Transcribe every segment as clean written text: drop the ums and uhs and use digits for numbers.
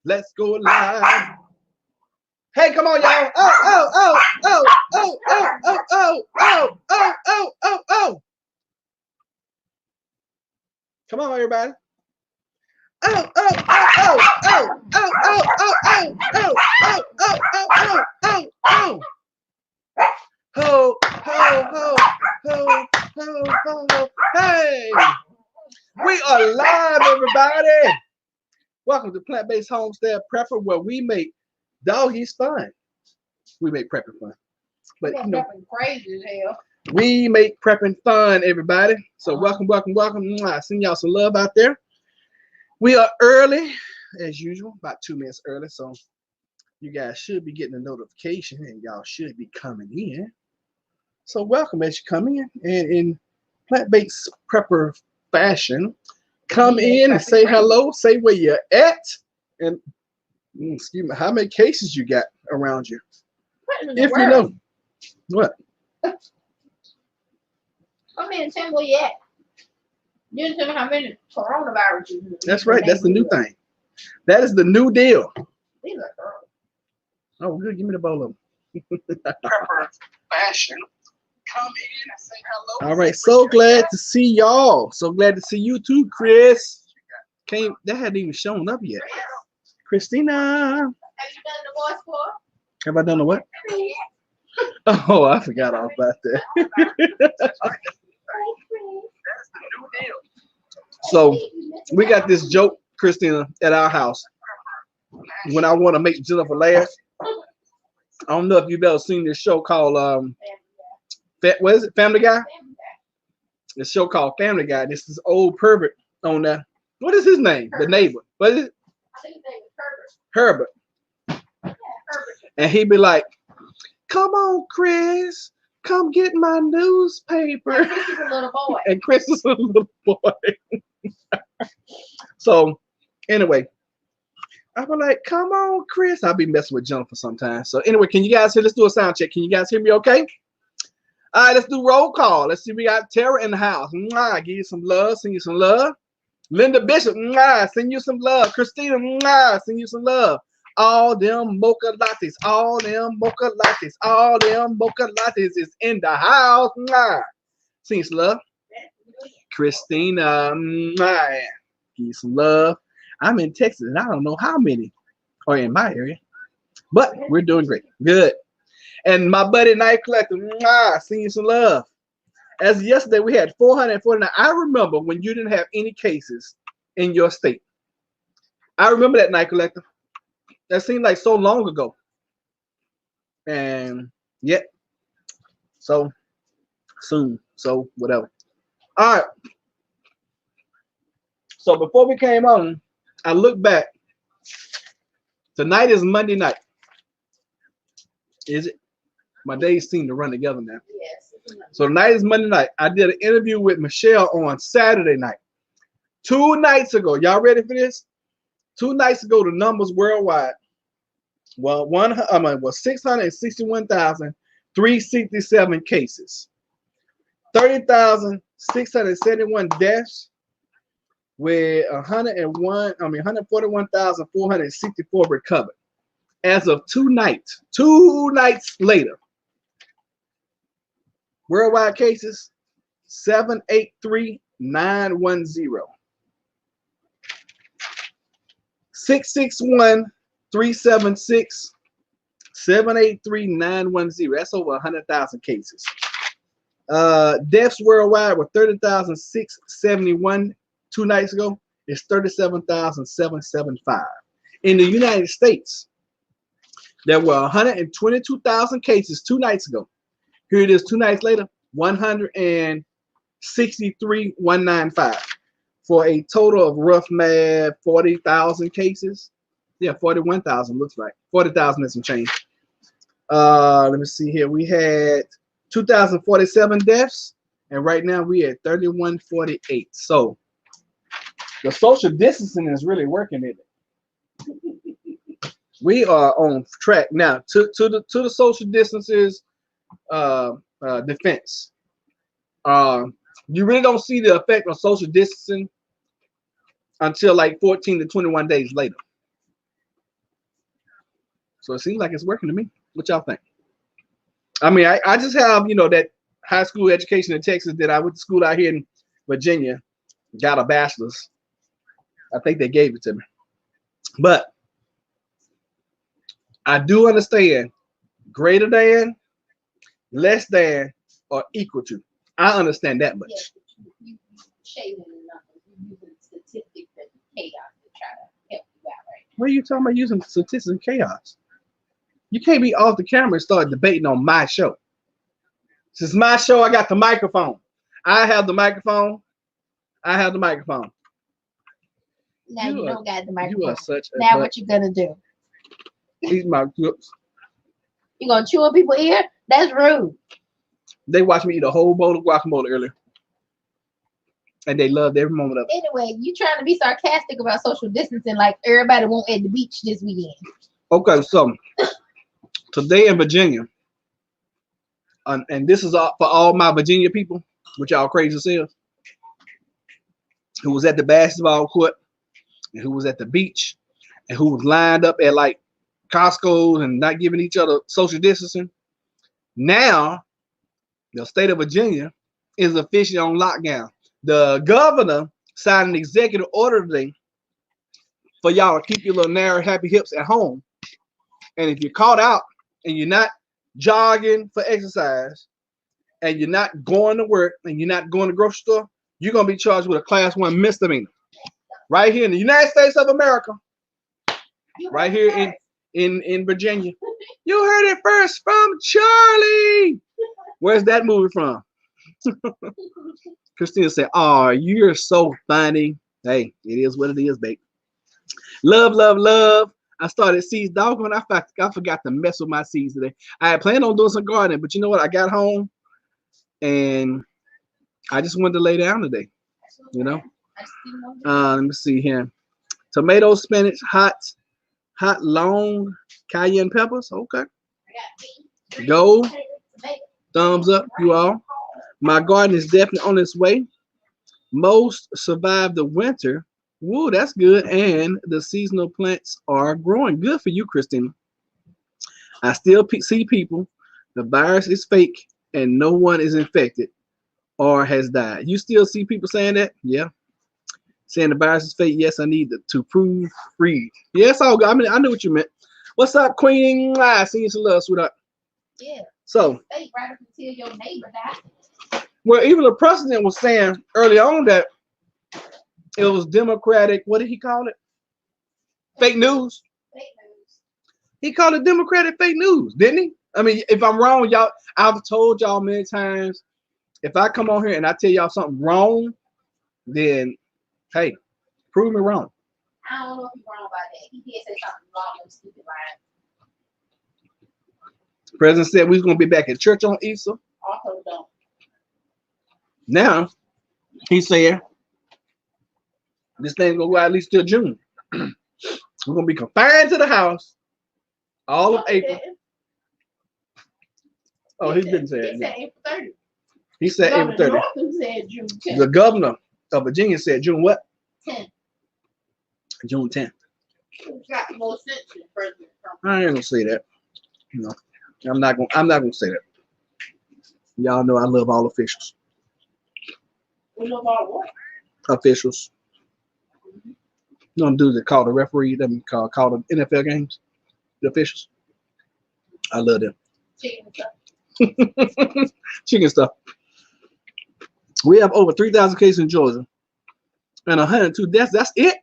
Let's go live. Hey, come on, y'all. Oh, oh, oh, oh, oh, oh, oh, oh, oh, oh, oh, oh, oh. Come on, everybody. Oh, oh, oh, oh, oh, oh, oh, oh, oh, oh, oh, oh, oh, oh, oh. Ho, ho, ho, ho, ho, ho, ho. Hey, we are live, everybody. Welcome to Plant-Based Homestead Prepper, where we make doggies fun. We make prepping fun. But you know, crazy as hell. We make prepping fun, everybody. So welcome, welcome, welcome. I send y'all some love out there. We are early, as usual, about 2 minutes early. So you guys should be getting a notification, and y'all should be coming in. So welcome as you come in, and in plant-based prepper fashion, come in and say hello, say where you're at, and excuse me, how many cases you got around you. If you know what. How many tell me where you at? You didn't tell me how many coronaviruses. That's right. That's the new thing. That is the new deal. These are girls. Oh, good. Give me the bowl of them. Prepper fashion. Come in and say hello. All right. So glad to see y'all. So glad to see you too, Chris. That hadn't even shown up yet. Christina. Have you done the voice for? Have I done the what? Oh, I forgot all about that. So we got this joke, Christina, at our house. When I want to make Jennifer laugh, I don't know if you've ever seen this show called what is it? Family Guy? The show called Family Guy. This is old pervert on that. What is his name? The neighbor. What is it? I think his name is Herbert. Yeah, Herbert. And he'd be like, "Come on, Chris, come get my newspaper." Chris is a little boy. And Chris is a little boy. So, anyway, I be like, "Come on, Chris." I'll be messing with Jennifer sometimes. So, anyway, can you guys hear? Let's do a sound check. Can you guys hear me okay? All right, let's do roll call. Let's see. We got Tara in the house. Mwah, give you some love. Send you some love. Linda Bishop. Mwah, send you some love. Christina. Mwah, send you some love. All them mocha lattes, all them mocha lattes, all them mocha lattes is in the house. Mwah. Send you some love. Christina. Mwah. Give you some love. I'm in Texas, and I don't know how many are in my area, but we're doing great. Good. And my buddy Night Collector, send you some love. As of yesterday, we had 449. I remember when you didn't have any cases in your state. I remember that, Night Collector. That seemed like so long ago. And yet, so soon. So whatever. All right. So before we came on, I looked back. Tonight is Monday night. Is it? My days seem to run together now. Yes. So tonight is Monday night. I did an interview with Michelle on Saturday night. 2 nights ago. Y'all ready for this? 2 nights ago, the numbers worldwide. Well, 661,367 cases. 30,671 deaths with 141,464 recovered. As of 2 nights later, worldwide cases 783,910. 661,376, 783,910. That's over 100,000 cases. Deaths worldwide were 30,671 2 nights ago. It's 37,775. In the United States, there were 122,000 cases 2 nights ago. Here it is 2 nights later, 163,195. For a total of rough math, 40,000 cases. Yeah, 41,000 looks like. 40,000 and some change. Let me see here. We had 2,047 deaths, and right now we at 3,148. So the social distancing is really working in it. We are on track now to the social distances defense. You really don't see the effect of social distancing until like 14 to 21 days later. So it seems like it's working to me. What y'all think? I mean, I just have, that high school education in Texas that I went to school out here in Virginia, got a bachelor's. I think they gave it to me. But I do understand greater than, less than, or equal to. I understand that much. Yeah, but you shaving the numbers, you using statistics and chaos to try to help you out, right? What are you talking about using statistics and chaos? You can't be off the camera and start debating on my show. This is my show. I got the microphone. I have the microphone. I have the microphone. Now you don't got the microphone. You are such a now what you gonna do? Eat my clips. You gonna chew on people's ear? That's rude. They watched me eat a whole bowl of guacamole earlier. And they loved every moment of it. Anyway, you trying to be sarcastic about social distancing like everybody won't at the beach this weekend. Okay, so today in Virginia, and this is for all my Virginia people, which y'all crazy selves, who was at the basketball court, and who was at the beach, and who was lined up at like Costco and not giving each other social distancing. Now, the state of Virginia is officially on lockdown. The governor signed an executive order today for y'all to keep your little narrow, happy hips at home. And if you're caught out and you're not jogging for exercise, and you're not going to work, and you're not going to the grocery store, you're going to be charged with a class 1 misdemeanor. Right here in the United States of America. Right here in Virginia. You heard it first from Charlie. Where's that movie from? Christina said, "Oh, you're so funny." Hey, it is what it is, babe. Love, love, love. I started seeds. Doggone, I forgot to mess with my seeds today. I had planned on doing some gardening, but you know what? I got home and I just wanted to lay down today. Let me see here. Tomato, spinach, hot long cayenne peppers. Okay. Go. Thumbs up, you all. My garden is definitely on its way. Most survive the winter. Woo, that's good. And the seasonal plants are growing. Good for you, Christina. I still see people. The virus is fake and no one is infected or has died. You still see people saying that? Yeah. Saying the virus is fake. Yes, I need to prove read. Yes, all good. I mean, I knew what you meant. What's up, Queen? I see you some love, sweetheart. Yeah. So, fake right up until your neighbor died. Well, even the president was saying early on that it was Democratic. What did he call it? Fake news. Fake news. He called it Democratic fake news, didn't he? I mean, if I'm wrong, y'all, I've told y'all many times, if I come on here and I tell y'all something wrong, then, hey, prove me wrong. I don't know if you're wrong about that. He did say something wrong and stupid line. The president said we was going to be back at church on Easter. Also don't. Now, he said this thing's going to go at least till June. We're going to be confined to the house all of April. Oh, he didn't say it. He said April 30th. He said April 30th. Said June 10th. The governor of Virginia said June what? 10th. June 10th. It's got more sense than President Trump. I ain't gonna say that. No, I'm not gonna say that. Y'all know I love all officials. We love all what? Officials. You know, dudes that call the referee, them call the NFL games. The officials. I love them. Chicken stuff. Chicken stuff. We have over 3,000 cases in Georgia and 102 deaths. That's it.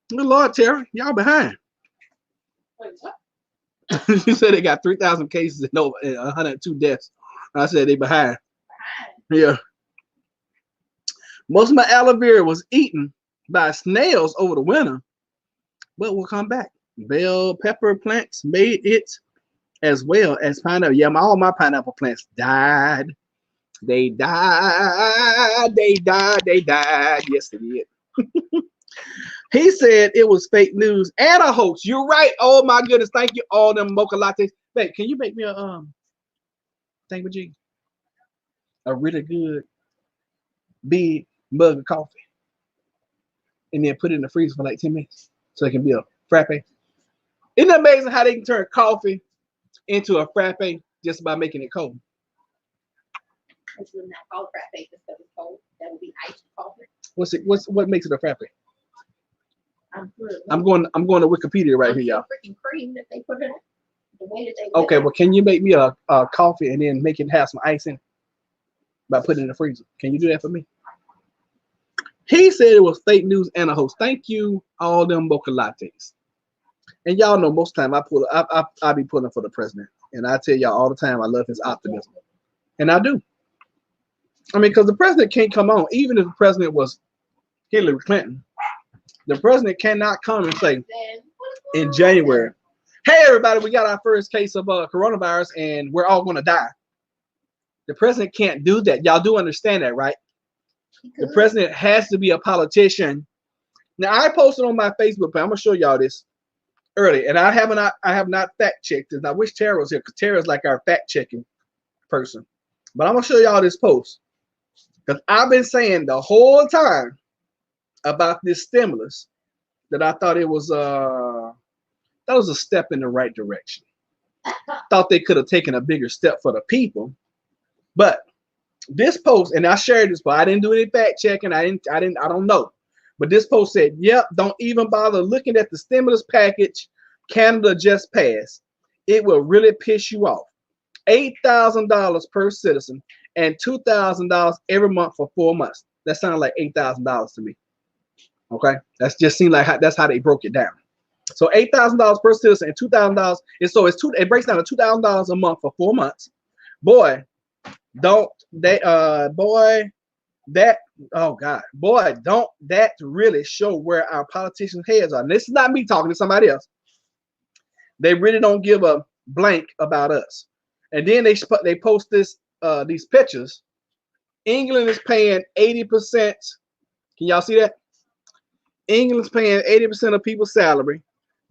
Good Lord, Tara, y'all behind. Wait, what? You said they got 3,000 cases and over 102 deaths. I said they behind. Yeah. Most of my aloe vera was eaten by snails over the winter, but will come back. Bell pepper plants made it as well as pineapple. Yeah, all my pineapple plants died. They died. They died. They died. Yes, they did. He said it was fake news and a hoax. You're right. Oh my goodness. Thank you. All them mocha lattes. Babe, can you make me a thing with you? A really good big mug of coffee. And then put it in the freezer for like 10 minutes. So it can be a frappe. Isn't it amazing how they can turn coffee into a frappe just by making it cold? Which would not call frappe because it's cold. That would be iced coffee. What makes it a frappe? I'm good. I'm going to Wikipedia right here, y'all. Freaking cream that they put in it. The way that they Okay, well, can you make me a coffee and then make it have some ice in it by putting it in the freezer? Can you do that for me? He said it was fake news and a hoax. Thank you, all them mocha lattes. And y'all know most of the time I be pulling for the president. And I tell y'all all the time I love his optimism. And I do. I mean, because the president can't come on, even if the president was Hillary Clinton. The president cannot come and say in January, hey, everybody, we got our first case of coronavirus and we're all going to die. The president can't do that. Y'all do understand that, right? The president has to be a politician. Now, I posted on my Facebook page. I'm going to show y'all this early. And I have not fact checked this. I wish Tara was here because Tara's like our fact checking person. But I'm going to show y'all this post. Because I've been saying the whole time about this stimulus that I thought it was that was a step in the right direction. Thought they could have taken a bigger step for the people. But this post, and I shared this, but I didn't do any fact checking. I don't know. But this post said, yep, don't even bother looking at the stimulus package Canada just passed. It will really piss you off. $8,000 per citizen and $2,000 every month for 4 months. That sounds like $8,000 to me. Okay, that's just seemed like that's how they broke it down. So $8,000 per citizen and $2,000. It breaks down to $2,000 a month for 4 months. Boy, don't that really show where our politicians' heads are. And this is not me talking to somebody else. They really don't give a blank about us. And then they post these pictures. England is paying 80%. Can y'all see that? England's paying 80% of people's salary.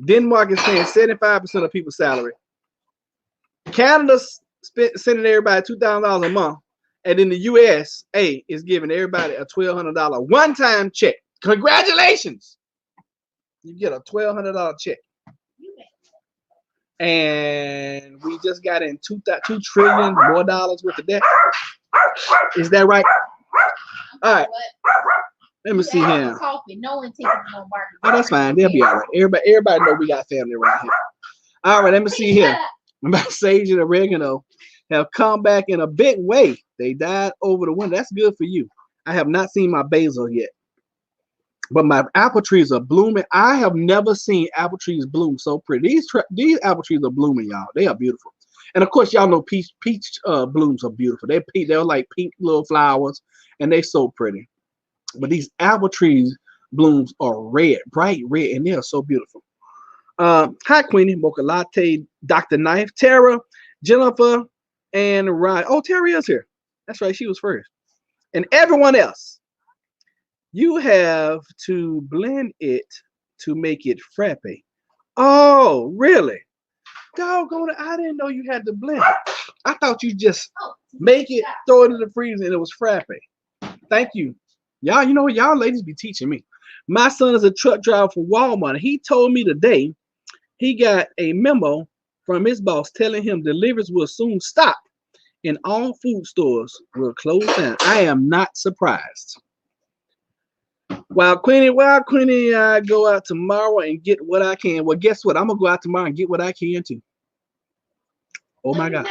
Denmark is paying 75% of people's salary. Canada's sending everybody $2,000 a month. And then the USA is giving everybody a $1,200 one-time check. Congratulations! You get a $1,200 check. And we just got in $2 trillion more dollars worth of debt. Is that right? All right. Let me see here. Oh, that's fine. They'll be all right. Everybody know we got family around here. All right, let me see here. Sage and oregano have come back in a big way. They died over the winter. That's good for you. I have not seen my basil yet. But my apple trees are blooming. I have never seen apple trees bloom so pretty. These apple trees are blooming, y'all. They are beautiful. And of course, y'all know peach blooms are beautiful. They're like pink little flowers, and they're so pretty. But these apple trees blooms are red, bright red, and they are so beautiful. Hi, Queenie, Mocha Latte, Dr. Knife, Tara, Jennifer, and Ryan. Oh, Tara is here. That's right. She was first. And everyone else, you have to blend it to make it frappe. Oh, really? Doggone it. I didn't know you had to blend it. I thought you just make it, throw it in the freezer, and it was frappe. Thank you. Y'all, you know what? Y'all ladies be teaching me. My son is a truck driver for Walmart. He told me today he got a memo from his boss telling him deliveries will soon stop and all food stores will close down. I am not surprised. While Queenie, I go out tomorrow and get what I can. Well, guess what? I'm going to go out tomorrow and get what I can too. Oh, my God.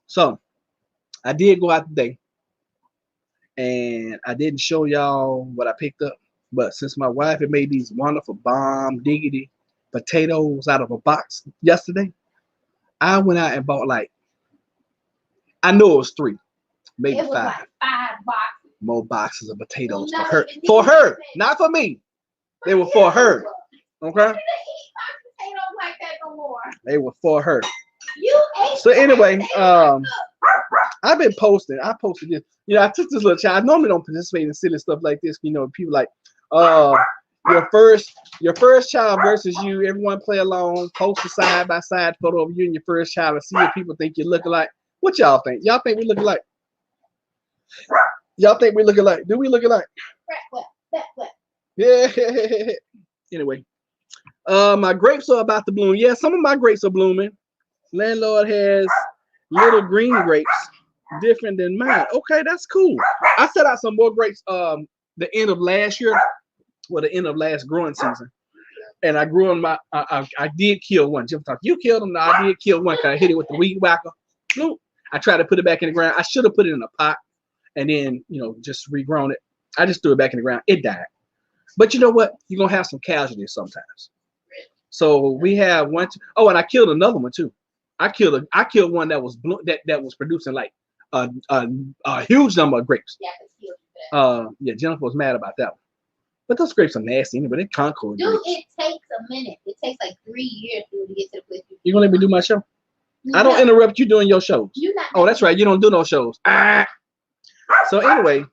So, I did go out today. And I didn't show y'all what I picked up. But since my wife had made these wonderful bomb diggity potatoes out of a box yesterday, I went out and bought I know it was 3, maybe 5. Like 5 boxes. More boxes of potatoes for her. For her, not for me. They were for her. Okay? Like that no more. They were for her. You ate so anyway, I've been posting. I posted this. You know, I took this little child. I normally don't participate in silly stuff like this. You know, people like, your first child versus you. Everyone play along. Post a side by side photo of you and your first child and see if people think you look alike. What y'all think? Y'all think we look alike? Y'all think we look alike? Do we look alike? Yeah. Anyway, My grapes are about to bloom. Yeah, some of my grapes are blooming. Landlord has little green grapes, different than mine. Okay, that's cool. I set out some more grapes the end of last year, or the end of last growing season. And I grew on my I did kill one. Jim talk, you killed him. No, I did kill one because I hit it with the weed whacker. Bloop. I tried to put it back in the ground. I should have put it in a pot and then just regrown it. I just threw it back in the ground. It died. But you know what? You're gonna have some casualties sometimes. So we have one. Oh, and I killed another one too. I killed one that was that was producing like a huge number of grapes. Yeah, I can feel that. Yeah, Jennifer was mad about that one. But those grapes are nasty anyway. They're Concord Dude, grapes. it takes a minute. It takes like 3 years to get to the place. You gonna let me do my show? I don't interrupt you doing your shows. You're not. Oh, that's right. You don't do no shows. Ah. So anyway,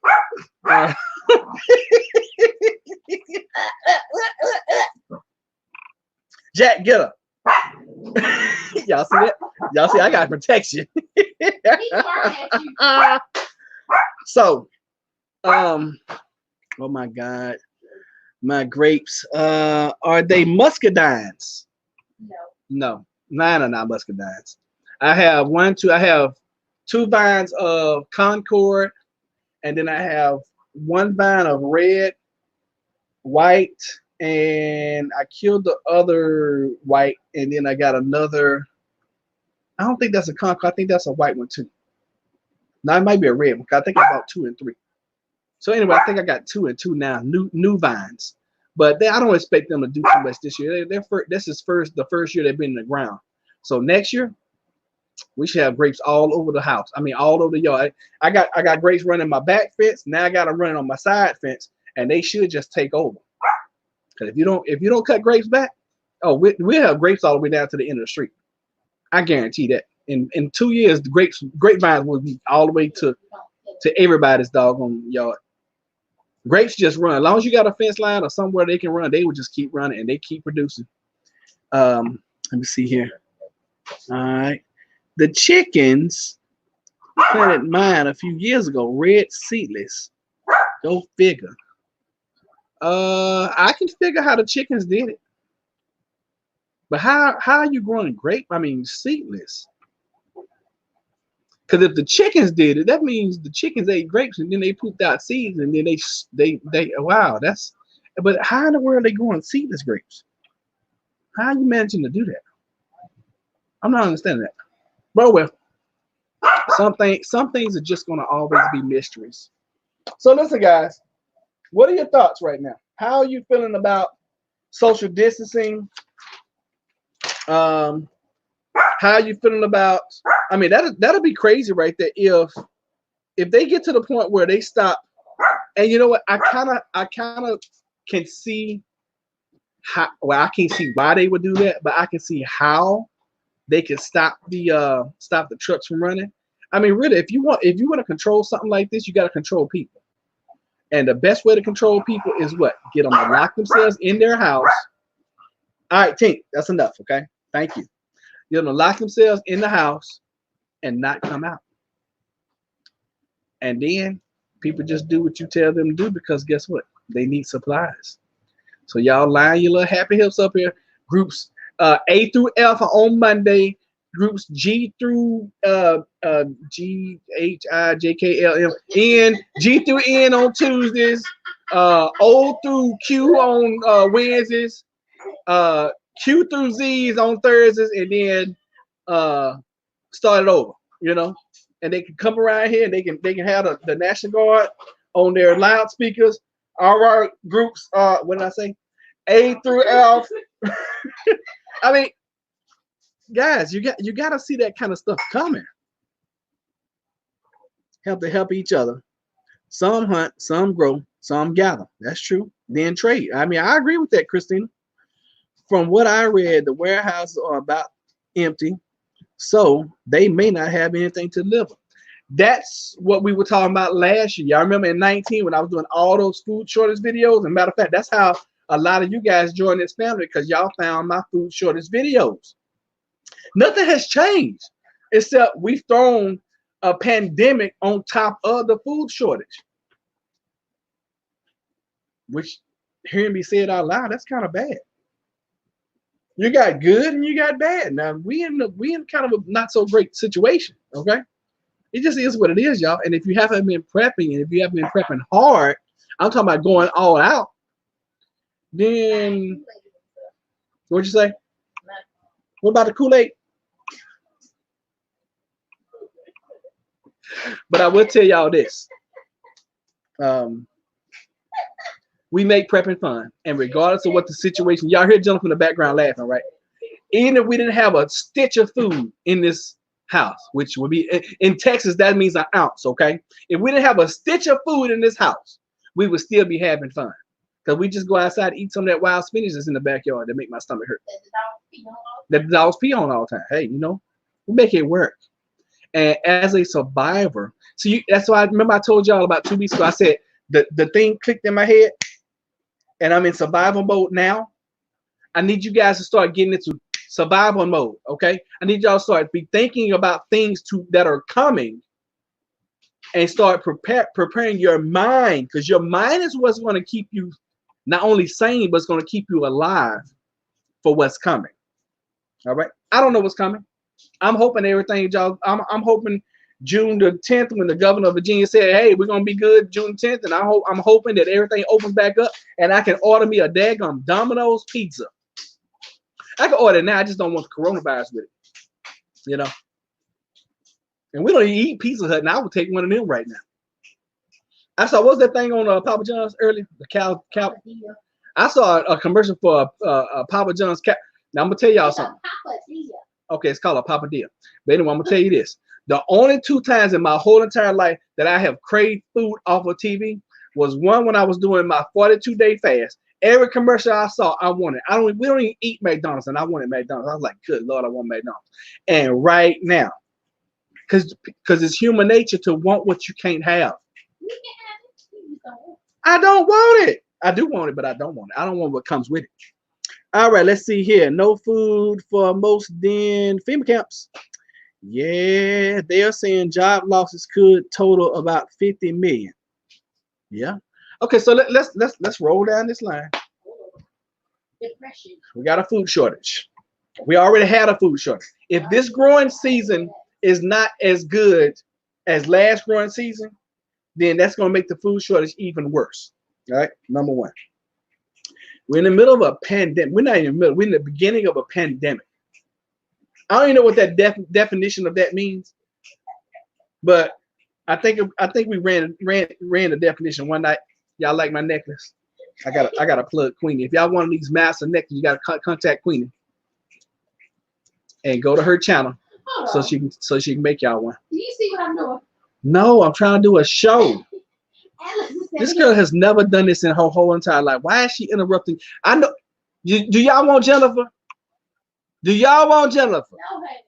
Jack, get up. Y'all see that? Y'all see? I got protection. He's barking at you. So, oh my God, my grapes. Are they muscadines? No. No, mine are not muscadines. I have I have 2 vines of Concord, and then I have 1 vine of red, white, and I killed the other white, and then I got another. I don't think that's a Concord. I think that's a white one too. Now it might be a red one. I think I bought 2 and 3. So anyway, I think I got 2 and 2 now, new vines. But I don't expect them to do too much this year. This is the first year they've been in the ground. So next year, we should have grapes all over the house. I mean, all over the yard. I got grapes running my back fence. Now I got them running on my side fence, and they should just take over. Because if you don't cut grapes back, oh, we'll have grapes all the way down to the end of the street. I guarantee that. In 2 years, the grapevines will be all the way to everybody's doggone yard. Grapes just run. As long as you got a fence line or somewhere they can run, they will just keep running and they keep producing. Let me see here. All right. The chickens planted mine a few years ago, red seedless. Go figure. I can figure how the chickens did it. But how are you growing grape? I mean, seedless. Because if the chickens did it, that means the chickens ate grapes and then they pooped out seeds and then they wow, that's. But how in the world are they growing seedless grapes? How are you managing to do that? I'm not understanding that. But well, some things are just gonna always be mysteries. So listen, guys, what are your thoughts right now? How are you feeling about social distancing? How are you feeling about? I mean, that'll be crazy right there if they get to the point where they stop. And you know what? I kind of can see how. Well, I can't see why they would do that, but I can see how they can stop the trucks from running. I mean, really, if you want to control something like this, you got to control people. And the best way to control people is what? Get them to lock themselves in their house. All right, Tink, that's enough. Okay, thank you. Get them to lock themselves in the house and not come out. And then people just do what you tell them to do because guess what? They need supplies. So y'all line your little happy hips up here. Groups A through F on Monday. Groups G through G H I J K L M N. G through N on Tuesdays. O through Q on Wednesdays. Q through Z's on Thursdays, and then start it over. And they can come around here and they can have the National Guard on their loudspeakers. Our groups, what did I say? A through F. I mean, guys, you got to see that kind of stuff coming. Help each other. Some hunt, some grow, some gather. That's true. Then trade. I mean, I agree with that, Christina. From what I read, the warehouses are about empty. So they may not have anything to deliver. That's what we were talking about last year. Y'all remember in 19 when I was doing all those food shortage videos? And matter of fact, that's how a lot of you guys joined this family because y'all found my food shortage videos. Nothing has changed except we've thrown a pandemic on top of the food shortage. Which, hearing me say it out loud, that's kind of bad. You got good and you got bad. Now we in kind of a not so great situation. Okay, it just is what it is, y'all. And if you haven't been prepping, and if you haven't been prepping hard, I'm talking about going all out. Then what'd you say? What about the Kool-Aid? But I will tell y'all this. Um, we make prepping fun, and regardless of what the situation, y'all hear Jennifer in the background laughing, right? Even if we didn't have a stitch of food in this house, which would be in Texas, that means an ounce, okay? If we didn't have a stitch of food in this house, we would still be having fun. Because we just go outside and eat some of that wild spinach that's in the backyard that make my stomach hurt. That the dogs pee on all the time. Hey, we make it work. And as a survivor, so that's why I remember I told y'all about 2 weeks ago, I said the thing clicked in my head, and I'm in survival mode now. I need you guys to start getting into survival mode, okay? I need y'all to start be thinking about things that are coming, and start preparing your mind, because your mind is what's going to keep you not only sane, but it's going to keep you alive for what's coming. All right. I don't know what's coming. I'm hoping everything, y'all. I'm hoping June the 10th, when the governor of Virginia said, "Hey, we're gonna be good June 10th," and I'm hoping that everything opens back up and I can order me a daggum Domino's pizza. I can order it now. I just don't want the coronavirus with it, And we don't even eat Pizza Hut, and I would take one of them right now. I saw what's that thing on Papa John's earlier? The cow. I saw a commercial for Papa John's cow. Now I'm gonna tell y'all something. Okay, it's called a papadilla. But anyway, I'm gonna tell you this. The only 2 times in my whole entire life that I have craved food off of TV was one when I was doing my 42-day fast. Every commercial I saw, I wanted. We don't even eat McDonald's, and I wanted McDonald's. I was like, good Lord, I want McDonald's. And right now, because it's human nature to want what you can't have. I don't want it. I do want it, but I don't want it. I don't want what comes with it. All right, let's see here. No food for most den FEMA camps. Yeah, they are saying job losses could total about 50 million. Yeah. Okay, so let's roll down this line. Depression. We got a food shortage. We already had a food shortage. If this growing season is not as good as last growing season, then that's going to make the food shortage even worse. All right, number one. We're in the middle of a pandemic. We're not in the middle. We're in the beginning of a pandemic. I don't even know what that definition of that means, but I think we ran the definition one night. Y'all like my necklace? I gotta plug Queenie. If y'all want these massive necklaces, you gotta contact Queenie and go to her channel so she can make y'all one. Do you see what I'm doing? No, I'm trying to do a show. This girl has never done this in her whole entire life. Why is she interrupting? I know. Do y'all want Jennifer? Do y'all want Jennifer? No, honey.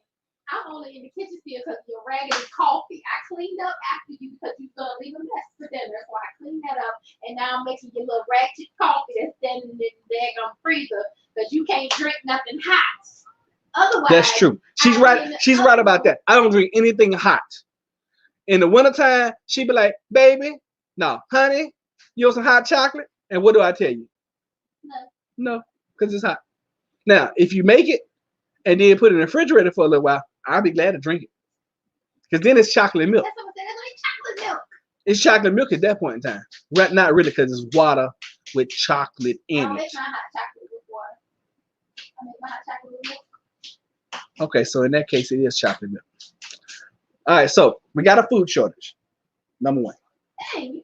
I'm only in the kitchen still because your raggedy coffee. I cleaned up after you because you started leaving a mess for dinner. So I cleaned that up, and now I'm making your little ratchet coffee that's standing in the daggone freezer because you can't drink nothing hot. Otherwise, that's true. She's right. She's right about that. I don't drink anything hot. In the wintertime, she'd be like, "Baby, no, honey, you want some hot chocolate?" And what do I tell you? No, because it's hot. Now, if you make it and then put it in the refrigerator for a little while, I'll be glad to drink it. Because then it's chocolate milk. That's what I'm saying. It's like chocolate milk. It's chocolate milk at that point in time. Right, not really, because it's water with chocolate in I it. make my hot chocolate with water. I make my hot chocolate with milk. Okay, so in that case, it is chocolate milk. All right, so we got a food shortage. Number one. Dang.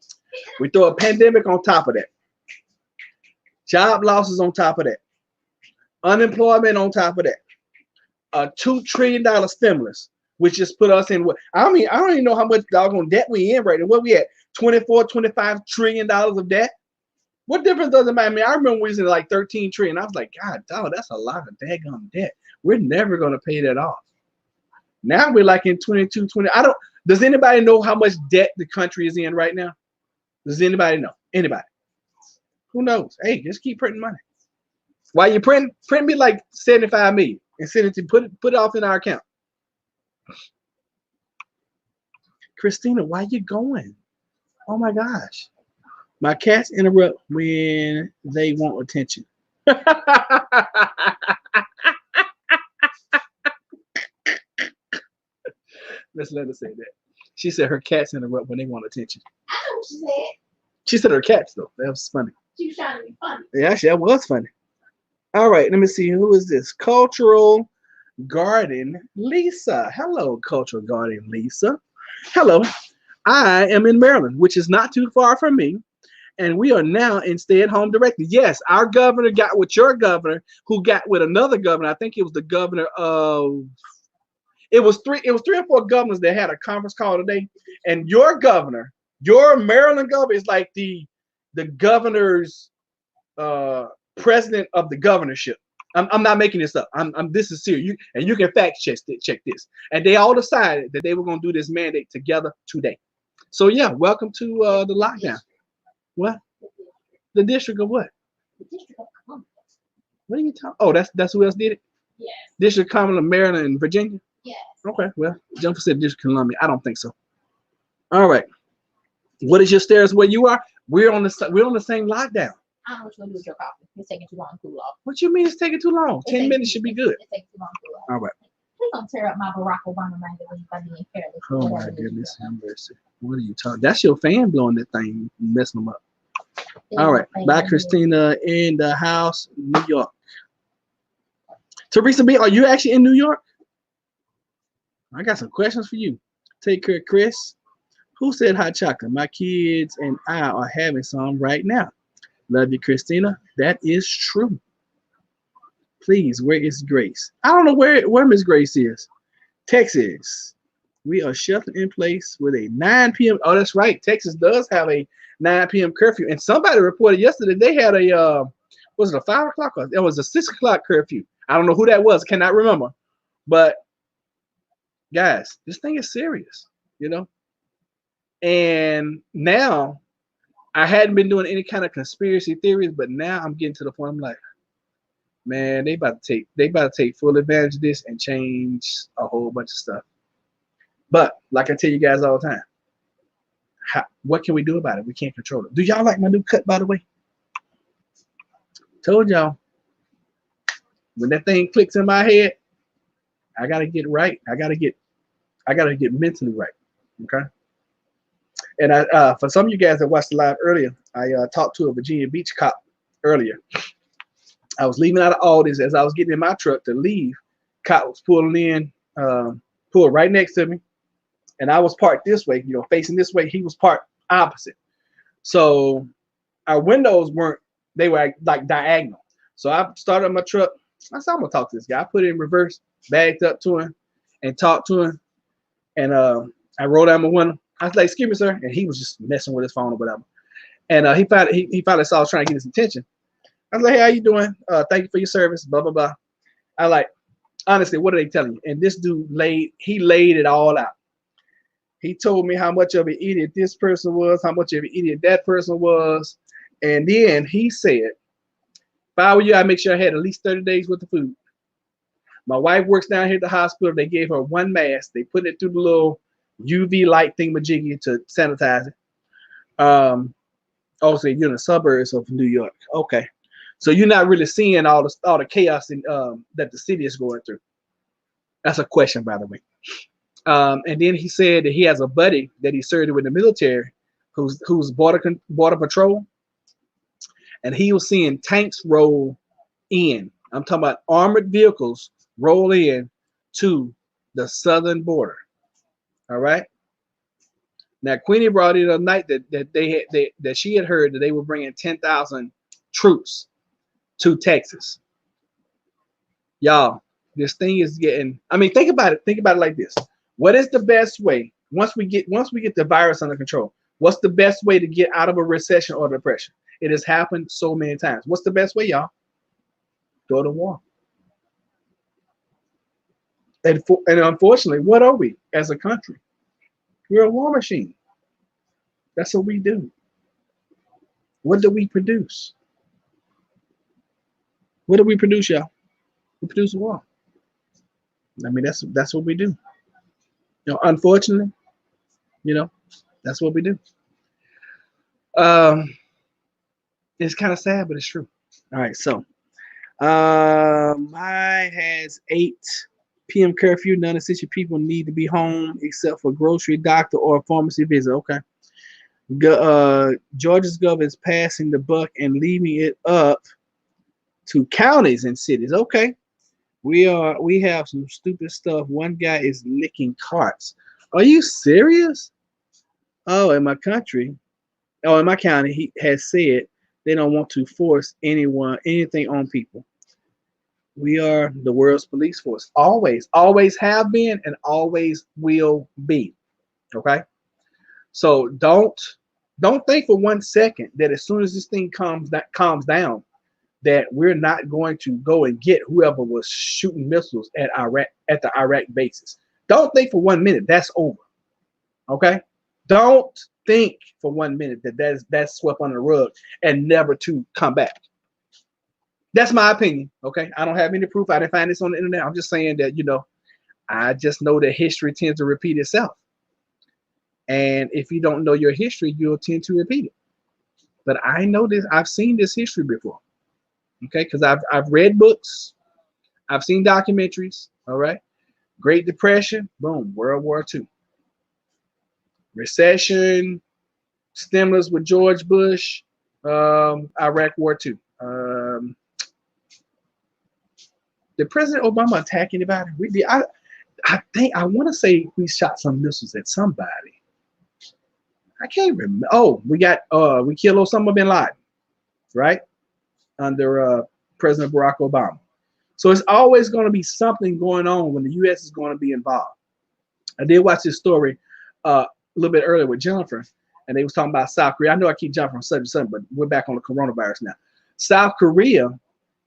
We throw a pandemic on top of that. Job losses on top of that. Unemployment on top of that. A $2 trillion stimulus, which just put us in what I don't even know how much doggone debt we in right now. What we at? $25 trillion of debt. What difference does it make? I mean, I remember we was in like 13 trillion. I was like, God, dog, that's a lot of daggone debt. We're never gonna pay that off. Now we're like in 22, 20. Does anybody know how much debt the country is in right now? Does anybody know? Anybody? Who knows? Hey, just keep printing money. While you print me like 75 million and send it to put it off in our account. Christina, why you going? Oh my gosh. My cats interrupt when they want attention. Linda said that. She said her cats interrupt when they want attention. I know what she said. She said her cats though. That was funny. She was trying to be funny. Yeah, actually, that was funny. All right, let me see. Who is this? Cultural Garden Lisa. Hello, Cultural Garden Lisa. Hello. I am in Maryland, which is not too far from me. And we are now in stay-at-home directive. Yes, our governor got with your governor, who got with another governor. I think it was the governor of it was three or four governors that had a conference call today. And your governor, your Maryland governor, is like the governor's president of the governorship. I'm not making this up. This is serious. You can fact check this. And they all decided that they were going to do this mandate together today. So yeah, welcome to the lockdown. What? The district of what? The District of Columbia. What are you talking? Oh, that's who else did it? Yes. District of Columbia, Maryland, and Virginia. Yes. Okay, well, Jennifer said District of Columbia. I don't think so. All right. What is your status where you are? We're on the same lockdown. I don't know what you're gonna do with your coffee. It's taking too long to cool off. What you mean it's taking too long? 10 minutes should be good. It's taking too long to cool off. All right. Please don't tear up my Barack Obama magazine by being careless. Oh my goodness, have mercy. What are you talking? That's your fan blowing that thing, messing them up. All right. Bye, Christina in the house, New York. Teresa B, are you actually in New York? I got some questions for you. Take care, Chris. Who said hot chocolate? My kids and I are having some right now. Love you, Christina. That is true. Please, where is Grace? I don't know where Miss Grace is. Texas. We are sheltered in place with a 9 p.m. Oh, that's right. Texas does have a 9 p.m. curfew. And somebody reported yesterday they had a, was it a 5 o'clock? It was a 6 o'clock curfew. I don't know who that was. Cannot remember. But guys, this thing is serious, you know? And now I hadn't been doing any kind of conspiracy theories, but now I'm getting to the point I'm like, man, they about to take full advantage of this and change a whole bunch of stuff. But like I tell you guys all the time, what can we do about it? We can't control it. Do y'all like my new cut, by the way? Told y'all, when that thing clicks in my head, I gotta get right. I gotta get mentally right. Okay. And for some of you guys that watched the live earlier, I talked to a Virginia Beach cop earlier. I was leaving out of Aldi's. As I was getting in my truck to leave, cop was pulling in, pulled right next to me, and I was parked this way, you know, facing this way. He was parked opposite. So our windows weren't, they were like diagonal. So I started my truck. I said, I'm gonna talk to this guy. I put it in reverse, backed up to him, and talked to him. And I rolled down my window. I was like, excuse me, sir. And he was just messing with his phone or whatever. And he finally saw I was trying to get his attention. I was like, hey, how you doing? Thank you for your service, blah, blah, blah. I like, honestly, what are they telling you? And this dude laid it all out. He told me how much of an idiot this person was, how much of an idiot that person was. And then he said, if I were you, I'd make sure I had at least 30 days worth of food. My wife works down here at the hospital. They gave her one mask. They put it through the little UV light thingamajiggy to sanitize it. Also, you're in the suburbs of New York. Okay. So you're not really seeing all the chaos that the city is going through. That's a question, by the way. And then he said that he has a buddy that he served with the military who's border patrol. And he was seeing tanks roll in. I'm talking about armored vehicles roll in to the southern border. All right. Now, Queenie brought in a night that she had heard that they were bringing 10,000 troops to Texas. Y'all, this thing is getting. I mean, think about it. Think about it like this. What is the best way once we get the virus under control? What's the best way to get out of a recession or depression? It has happened so many times. What's the best way, y'all? Go to war. And unfortunately, what are we as a country? We're a war machine. That's what we do. What do we produce? What do we produce, y'all? We produce war. I mean, that's what we do. You know, unfortunately, you know, that's what we do. It's kind of sad, but it's true. All right, so mine has 8 PM curfew. Non-essential people need to be home except for grocery, doctor, or pharmacy visit. Okay. Georgia's governor is passing the buck and leaving it up to counties and cities. Okay. We have some stupid stuff. One guy is licking carts. Are you serious? Oh, in my country, in my county, he has said they don't want to force anything on people. We are the world's police force. Always have been and always will be. Okay. So don't think for 1 second that as soon as this thing calms down, that we're not going to go and get whoever was shooting missiles at the Iraq bases. Don't think for 1 minute that's over. Okay? Don't think for 1 minute that's swept under the rug and never to come back. That's my opinion. Okay? I don't have any proof. I didn't find this on the internet. I'm just saying that, I just know that history tends to repeat itself. And if you don't know your history, you'll tend to repeat it. But I know this. I've seen this history before. Okay, because I've read books, I've seen documentaries. All right, Great Depression, boom, World War II, recession, stimulus with George Bush, Iraq War II. Did President Obama attack anybody? I think I want to say we shot some missiles at somebody. I can't remember. Oh, we killed Osama bin Laden, right? Under President Barack Obama. So it's always going to be something going on when the U.S. is going to be involved. I did watch this story a little bit earlier with Jennifer, and they was talking about South Korea. I know I keep jumping from subject to subject, but we're back on the coronavirus now. South Korea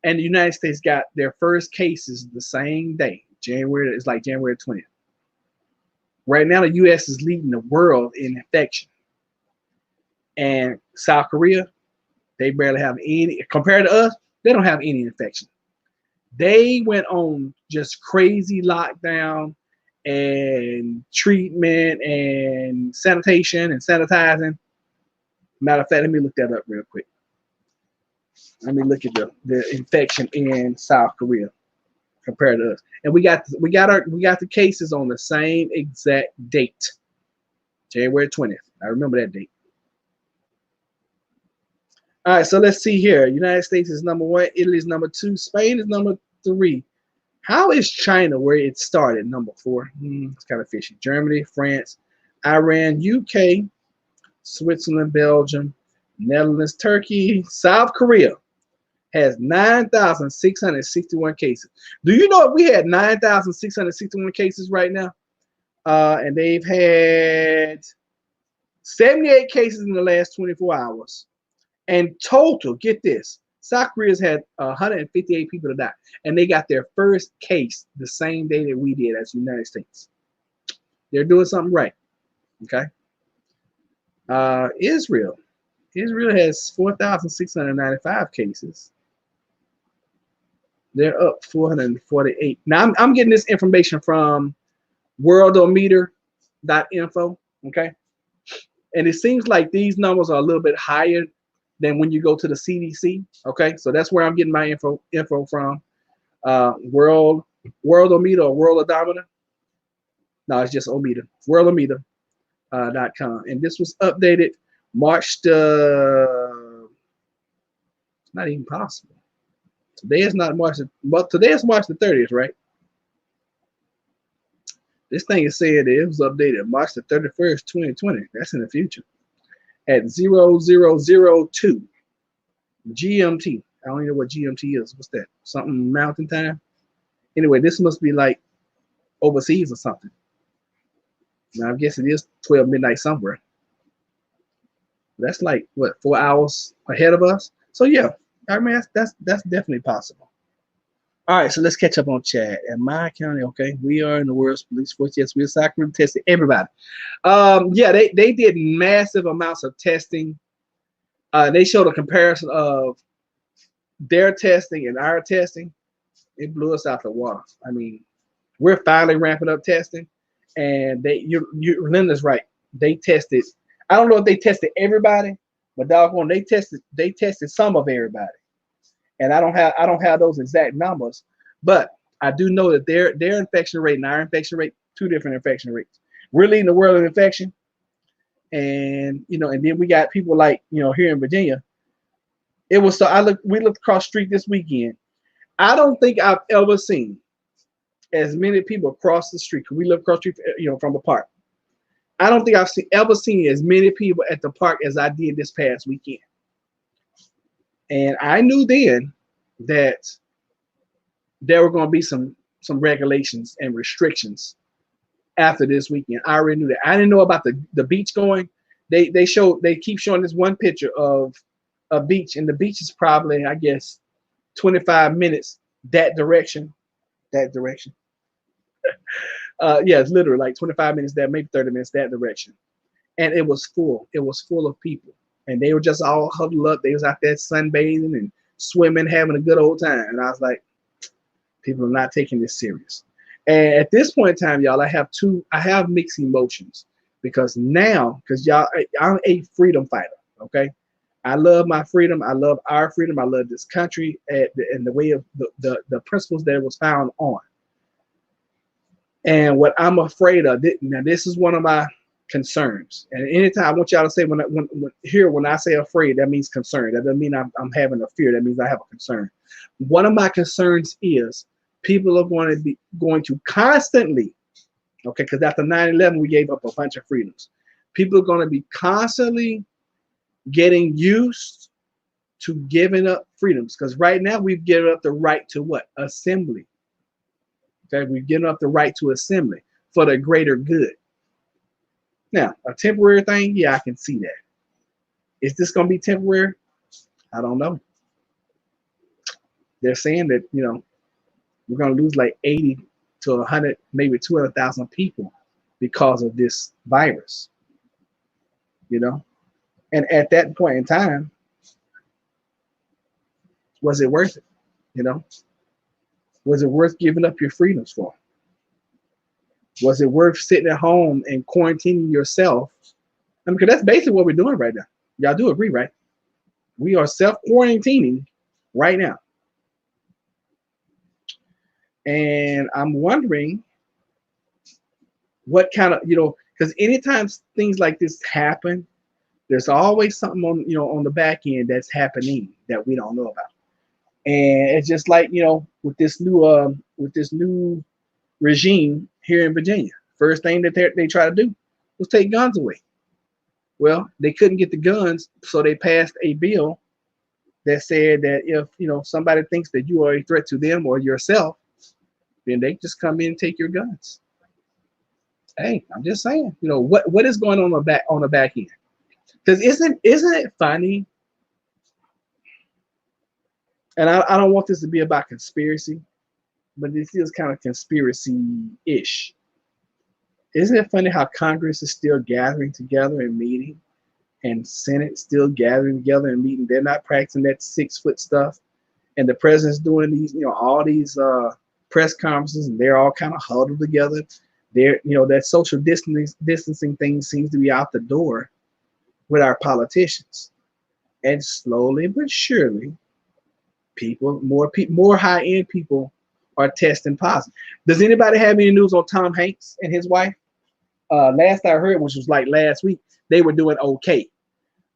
and the United States got their first cases the same day. January 20th. Right now, the U.S. is leading the world in infection. And South Korea, they barely have any, compared to us, they don't have any infection. They went on just crazy lockdown and treatment and sanitation and sanitizing. Matter of fact, let me look that up real quick. Let me look at the infection in South Korea compared to us. And we got the cases on the same exact date. January 20th. I remember that date. All right, so let's see here. United States is number 1. Italy is number 2. Spain is number 3. How is China, where it started, number 4? It's kind of fishy. Germany, France, Iran, UK, Switzerland, Belgium, Netherlands, Turkey, South Korea has 9,661 cases. Do you know if we had 9,661 cases right now? And they've had 78 cases in the last 24 hours. And total, get this, South Korea's had 158 people to die. And they got their first case the same day that we did as the United States. They're doing something right. Okay. Israel has 4,695 cases. They're up 448. Now, I'm getting this information from worldometer.info. Okay. And it seems like these numbers are a little bit higher than when you go to the CDC. Okay, so that's where I'm getting my info from. Worldometer or World Odometer. No, it's just Ometer. Worldometer.com. And this was updated March the. It's not even possible. Today is not March. But today is March the 30th, right? This thing is saying it was updated March the 31st, 2020. That's in the future. At 0002 GMT. I don't even know what GMT is. What's that? Something mountain time? Anyway, this must be like overseas or something. Now, I guess it is 12 midnight somewhere. That's like, what, 4 hours ahead of us? So, yeah, I mean, that's definitely possible. All right, so let's catch up on chat. In my county, okay, we are in the world's police force. Yes, we're Sacramento testing everybody. Yeah, they did massive amounts of testing. They showed a comparison of their testing and our testing. It blew us out the water. I mean, we're finally ramping up testing, and Linda's right. They tested. I don't know if they tested everybody, but doggone, they tested some of everybody. And I don't have those exact numbers, but I do know that their infection rate and our infection rate, two different infection rates. We're leading the world in infection, and and then we got people like here in Virginia. It was so we looked across the street this weekend. I don't think I've ever seen as many people across the street. Cause we live across the street, from the park. I don't think I've ever seen as many people at the park as I did this past weekend. And I knew then that there were going to be some regulations and restrictions after this weekend. I already knew that. I didn't know about the beach going. They keep showing this one picture of a beach, and the beach is probably, I guess, 25 minutes that direction. Yeah, it's literally like 25 minutes that, maybe 30 minutes that direction. And it was full. It was full of people. And they were just all huddled up. They was out there sunbathing and swimming, having a good old time. And I was like, people are not taking this serious. And at this point in time, y'all, I have mixed emotions because y'all, I'm a freedom fighter, okay? I love my freedom. I love our freedom. I love this country and the way of the principles that it was found on. And what I'm afraid of, now this is one of my concerns. And anytime I want y'all to say when I say afraid, that means concern. That doesn't mean I'm having a fear. That means I have a concern. One of my concerns is people are going to constantly, okay, because after 9/11 we gave up a bunch of freedoms. People are going to be constantly getting used to giving up freedoms, because right now we've given up the right to what? Assembly. Okay, we've given up the right to assembly for the greater good. Now, a temporary thing, yeah, I can see that. Is this going to be temporary? I don't know. They're saying that, we're going to lose like 80 to 100, maybe 200,000 people because of this virus. And at that point in time, was it worth it? Was it worth giving up your freedoms for? Was it worth sitting at home and quarantining yourself? Because that's basically what we're doing right now. Y'all do agree, right? We are self-quarantining right now. And I'm wondering what kind of, because anytime things like this happen, there's always something on the back end that's happening that we don't know about. And it's just like, with this new regime here in Virginia, first thing that they try to do was take guns away. Well, they couldn't get the guns, so they passed a bill that said that if somebody thinks that you are a threat to them or yourself, then they just come in and take your guns. Hey, I'm just saying, what is going on the back end? Because isn't it funny? And I don't want this to be about conspiracy, but this is kind of conspiracy-ish. Isn't it funny how Congress is still gathering together and meeting, and Senate still gathering together and meeting? They're not practicing that 6-foot stuff, and the president's doing these, all these press conferences, and they're all kind of huddled together. They're, that social distancing thing seems to be out the door with our politicians, and slowly but surely, more high-end people are testing positive. Does anybody have any news on Tom Hanks and his wife? Last I heard, which was like last week, they were doing okay,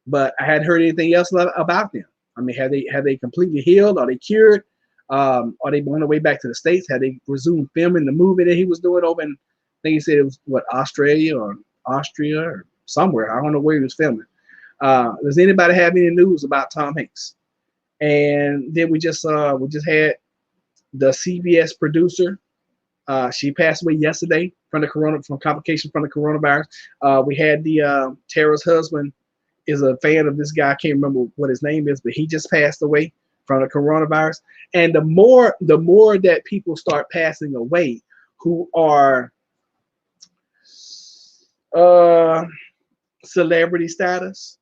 but I hadn't heard anything else about them. I mean, have they completely healed? Are they cured? Are they on their way back to the States? Have they resumed filming the movie that he was doing over in, I think he said it was Australia or Austria or somewhere. I don't know where he was filming. Does anybody have any news about Tom Hanks? And then we just had the CBS producer. She passed away yesterday from complications from the coronavirus. We had Tara's husband is a fan of this guy. I can't remember what his name is, but he just passed away from the coronavirus. And the more that people start passing away who are celebrity status,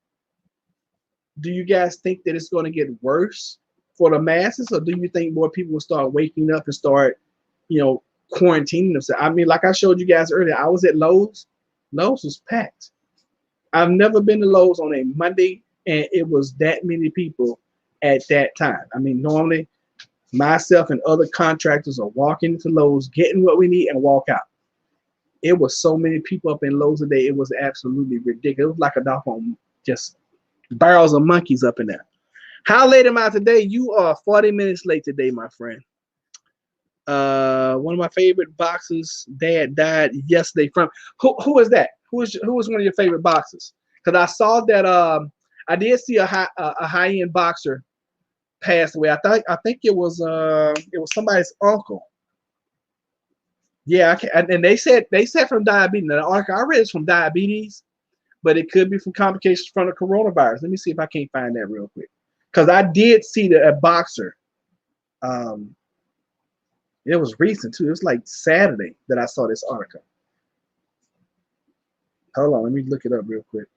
do you guys think that it's going to get worse for the masses, or do you think more people will start waking up and start, quarantining themselves? I mean, like I showed you guys earlier, I was at Lowe's. Lowe's was packed. I've never been to Lowe's on a Monday, and it was that many people at that time. I mean, normally Myself and other contractors are walking into Lowe's, getting what we need, and walk out. It was so many people up in Lowe's today. It was absolutely ridiculous. It was like a doggone just barrels of monkeys up in there. How late am I today? You are 40 minutes late today, my friend. One of my favorite boxers, dad died yesterday from who is that? Who was one of your favorite boxers? Because I saw that I did see a high end boxer passed away. I think it was somebody's uncle. Yeah, and they said from diabetes. Now, the article I read is from diabetes, but it could be from complications from the coronavirus. Let me see if I can't find that real quick. Because I did see that a boxer. It was recent too. It was like Saturday that I saw this article. Hold on, let me look it up real quick.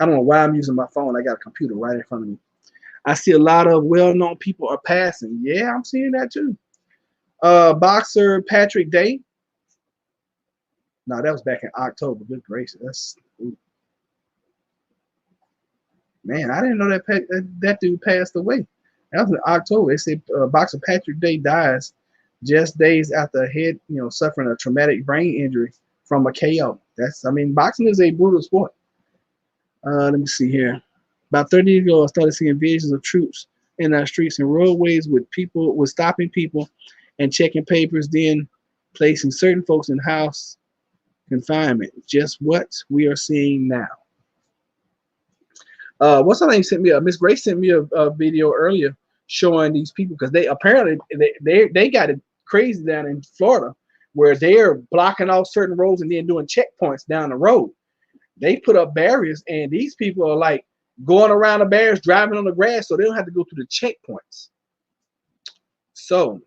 I don't know why I'm using my phone. I got a computer right in front of me. I see a lot of well-known people are passing. Yeah, I'm seeing that too. Boxer Patrick Day. No, that was back in October. Good gracious, man, I didn't know that dude passed away. That was in October. They say boxer Patrick Day dies just days after suffering a traumatic brain injury from a KO. Boxing is a brutal sport. Let me see here. About 30 years ago, I started seeing visions of troops in our streets and roadways with stopping people and checking papers, then placing certain folks in house confinement. Just what we are seeing now. What's her name sent me? Miss Grace sent me a video earlier showing these people because they apparently they got it crazy down in Florida where they're blocking off certain roads and then doing checkpoints down the road. They put up barriers and these people are like going around the barriers, driving on the grass, so they don't have to go through the checkpoints. So,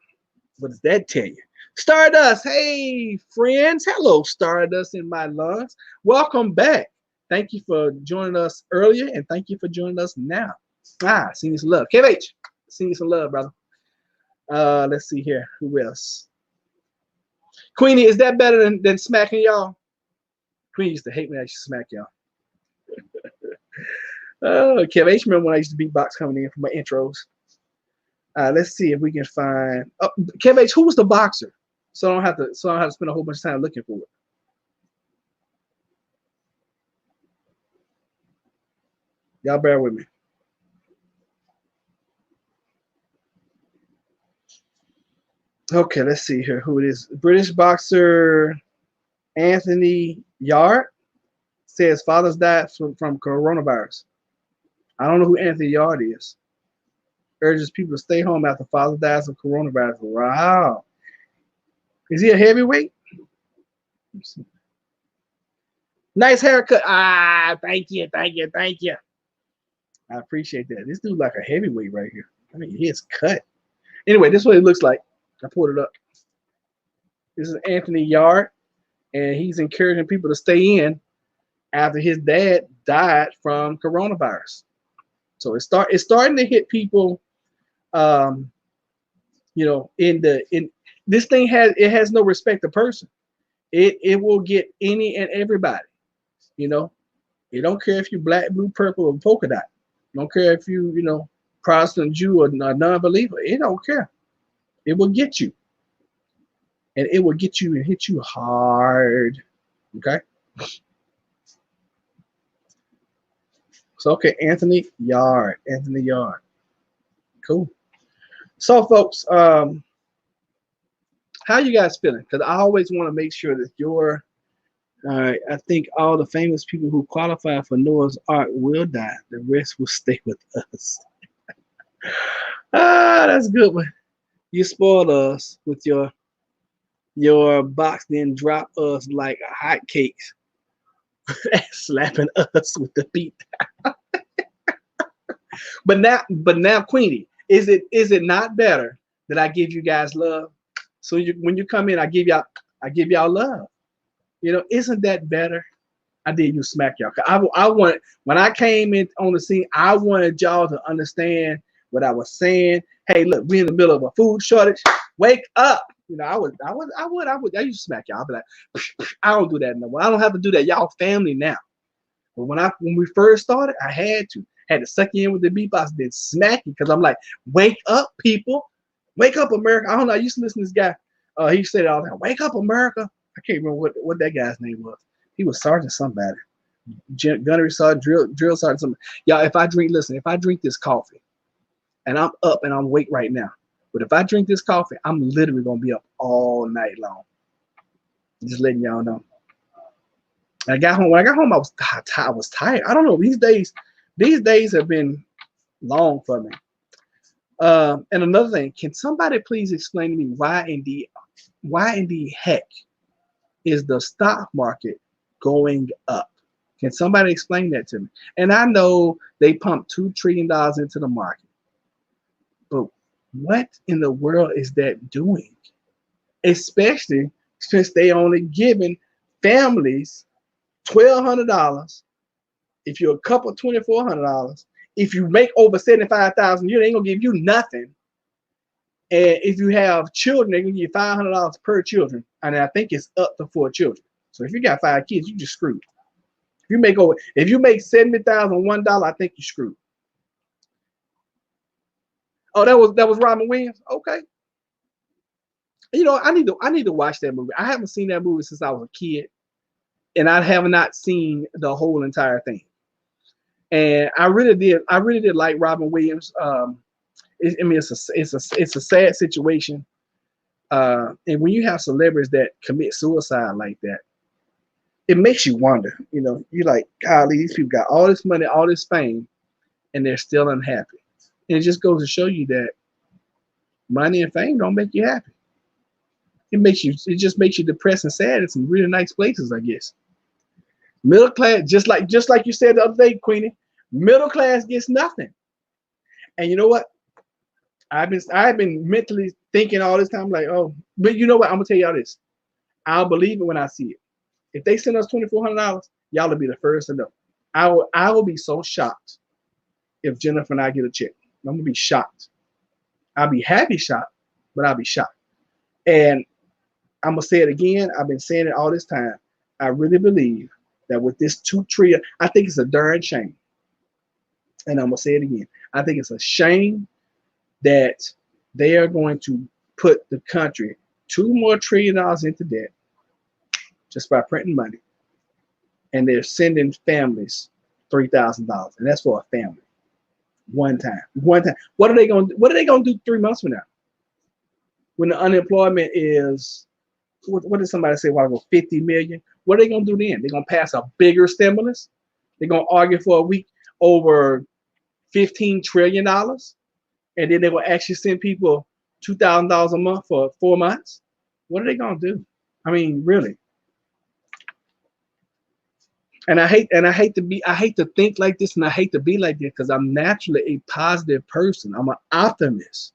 what does that tell you? Stardust, hey friends, hello Stardust in my lungs. Welcome back. Thank you for joining us earlier and thank you for joining us now. Send you some love. KVH, send you some love, brother. Let's see here. Who else? Queenie, is that better than smacking y'all? Queenie used to hate me. I used to smack y'all. KVH, remember when I used to beatbox coming in for my intros? Let's see if we can find. KVH, who was the boxer? So I don't have to spend a whole bunch of time looking for it. Y'all bear with me. Okay, let's see here who it is. British boxer Anthony Yarde says fathers died from coronavirus. I don't know who Anthony Yarde is. Urges people to stay home after father dies of coronavirus. Wow. Is he a heavyweight? Nice haircut. Thank you. I appreciate that. This dude like a heavyweight right here. He is cut. Anyway, this is what it looks like. I pulled it up. This is Anthony Yarde, and he's encouraging people to stay in after his dad died from coronavirus. So it's starting to hit people. In this thing has no respect to person. It will get any and everybody. It don't care if you're black, blue, purple, or polka dot. Don't care if you Protestant, Jew, or non-believer. It don't care. It will get you. And it will get you and hit you hard. Okay? So, okay, Anthony Yarde. Cool. So, folks, how you guys feeling? Because I always want to make sure that I think all the famous people who qualify for Noah's Ark will die. The rest will stay with us. That's a good one. You spoiled us with your box, then drop us like hotcakes, slapping us with the beat. But now, Queenie, is it not better that I give you guys love? So when you come in, I give y'all love. Isn't that better? I did you smack y'all. When I came in on the scene, I wanted y'all to understand what I was saying. Hey, look, we're in the middle of a food shortage. Wake up. I used to smack y'all. I'll be like, I don't do that no more. I don't have to do that. Y'all family now. But when we first started, I had to suck you in with the beatbox, then smack you because I'm like, wake up, people. Wake up, America. I don't know. I used to listen to this guy. He said all that. Wake up, America. I can't remember what that guy's name was. He was Sergeant somebody. Gunnery Sergeant, drill Sergeant something. Y'all, if I drink this coffee, and I'm up and I'm awake right now, but if I drink this coffee, I'm literally gonna be up all night long. Just letting y'all know. I got home. When I got home, I was tired. I don't know. These days have been long for me. And another thing, can somebody please explain to me why in the heck is the stock market going up? Can somebody explain that to me? And I know they pumped $2 trillion into the market, but what in the world is that doing? Especially since they only giving families $1,200. If you're a couple, $2,400. If you make over 75,000, they ain't gonna give you nothing. And if you have children, they're gonna give you $500 per children, and I think it's up to 4 children. So if you got 5 kids, you just screwed. If you make $70,000 I think you screwed. Oh, that was Robin Williams. Okay. I need to watch that movie. I haven't seen that movie since I was a kid, and I have not seen the whole entire thing. And I really did like Robin Williams. It's a sad situation. And when you have celebrities that commit suicide like that, it makes you wonder. You're like, golly, these people got all this money, all this fame, and they're still unhappy. And it just goes to show you that money and fame don't make you happy. It just makes you depressed and sad in some really nice places, I guess. Middle class, just like you said the other day, Queenie, middle class gets nothing. And you know what? I've been mentally thinking all this time, like, oh, but you know what? I'm gonna tell y'all this. I'll believe it when I see it. If they send us $2,400, y'all will be the first to know. I will be so shocked if Jennifer and I get a check. I'm gonna be shocked. I'll be happy shocked, but I'll be shocked. And I'm gonna say it again. I've been saying it all this time. I really believe that with this $2 trillion, I think it's a darn shame. And I'm gonna say it again. I think it's a shame that they are going to put the country $2 more trillion into debt just by printing money, and they're sending families $3,000, and that's for a family. One time. What are they gonna do 3 months from now? When the unemployment is, what did somebody say? 50 million? What are they gonna do then? They're gonna pass a bigger stimulus. They're gonna argue for a week over $15 trillion, and then they're gonna actually send people $2,000 a month for 4 months. What are they gonna do? I mean, really. And I hate to think like this, and I hate to be like this, because I'm naturally a positive person. I'm an optimist.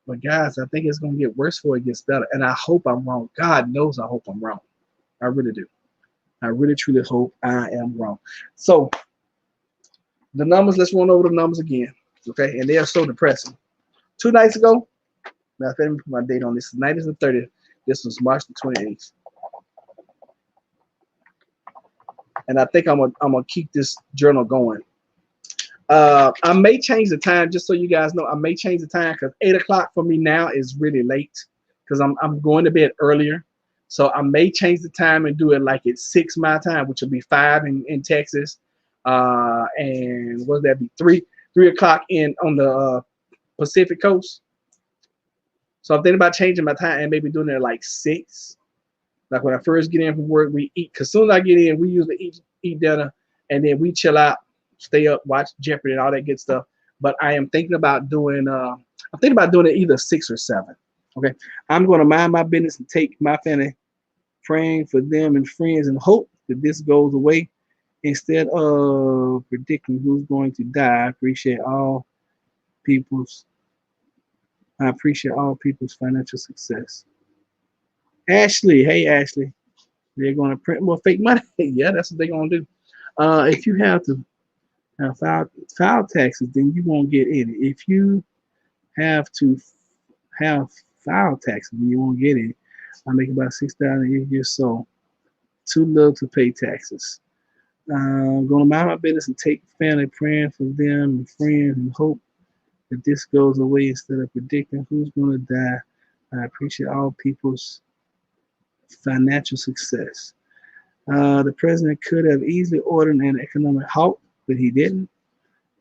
But guys, I think it's gonna get worse before it gets better. And I hope I'm wrong. God knows I hope I'm wrong. I really do. I really truly hope I am wrong. So the numbers, let's run over the numbers again. Okay, and they are so depressing. 2 nights ago, now let me put my date on this. Tonight is the 30th. This was March the 28th. And I think I'm gonna keep this journal going. I may change the time, just so you guys know. I may change the time because 8 o'clock for me now is really late because I'm going to bed earlier. So I may change the time and do it like at 6 my time, which will be 5 in Texas. And what would that be? 3 o'clock on the Pacific coast. So I'm thinking about changing my time and maybe doing it at like 6. Like when I first get in from work, we eat. Cause as soon as I get in, we usually eat dinner, and then we chill out, stay up, watch Jeopardy and all that good stuff. But I am thinking about doing. I'm thinking about doing it either 6 or 7. Okay, I'm going to mind my business and take my family, praying for them and friends, and hope that this goes away instead of predicting who's going to die. I appreciate all people's financial success. Ashley, hey Ashley, they're going to print more fake money. Yeah, that's what they're going to do. If you have to file taxes, then you won't get any. If you have to have file taxes, then you won't get any. I make about $6,000 a year, so too little to pay taxes. I'm going to mind my business and take family, praying for them and friends, and hope If this goes away instead of predicting who's going to die, I appreciate all people's financial success. The president could have easily ordered an economic halt, but he didn't.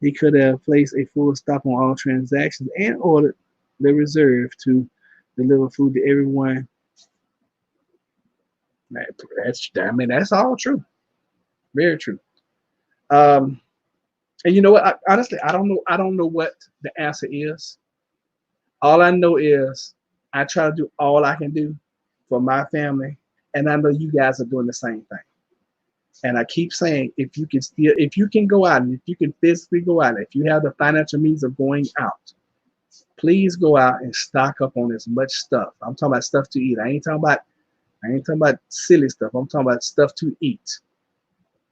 He could have placed a full stop on all transactions and ordered the reserve to deliver food to everyone. That's all true. Very true. Um, and you know what? Honestly, I don't know. I don't know what the answer is. All I know is I try to do all I can do for my family, and I know you guys are doing the same thing. And I keep saying, if you can go out and if you can physically go out, if you have the financial means of going out, please go out and stock up on as much stuff. I'm talking about stuff to eat. I ain't talking about silly stuff. I'm talking about stuff to eat.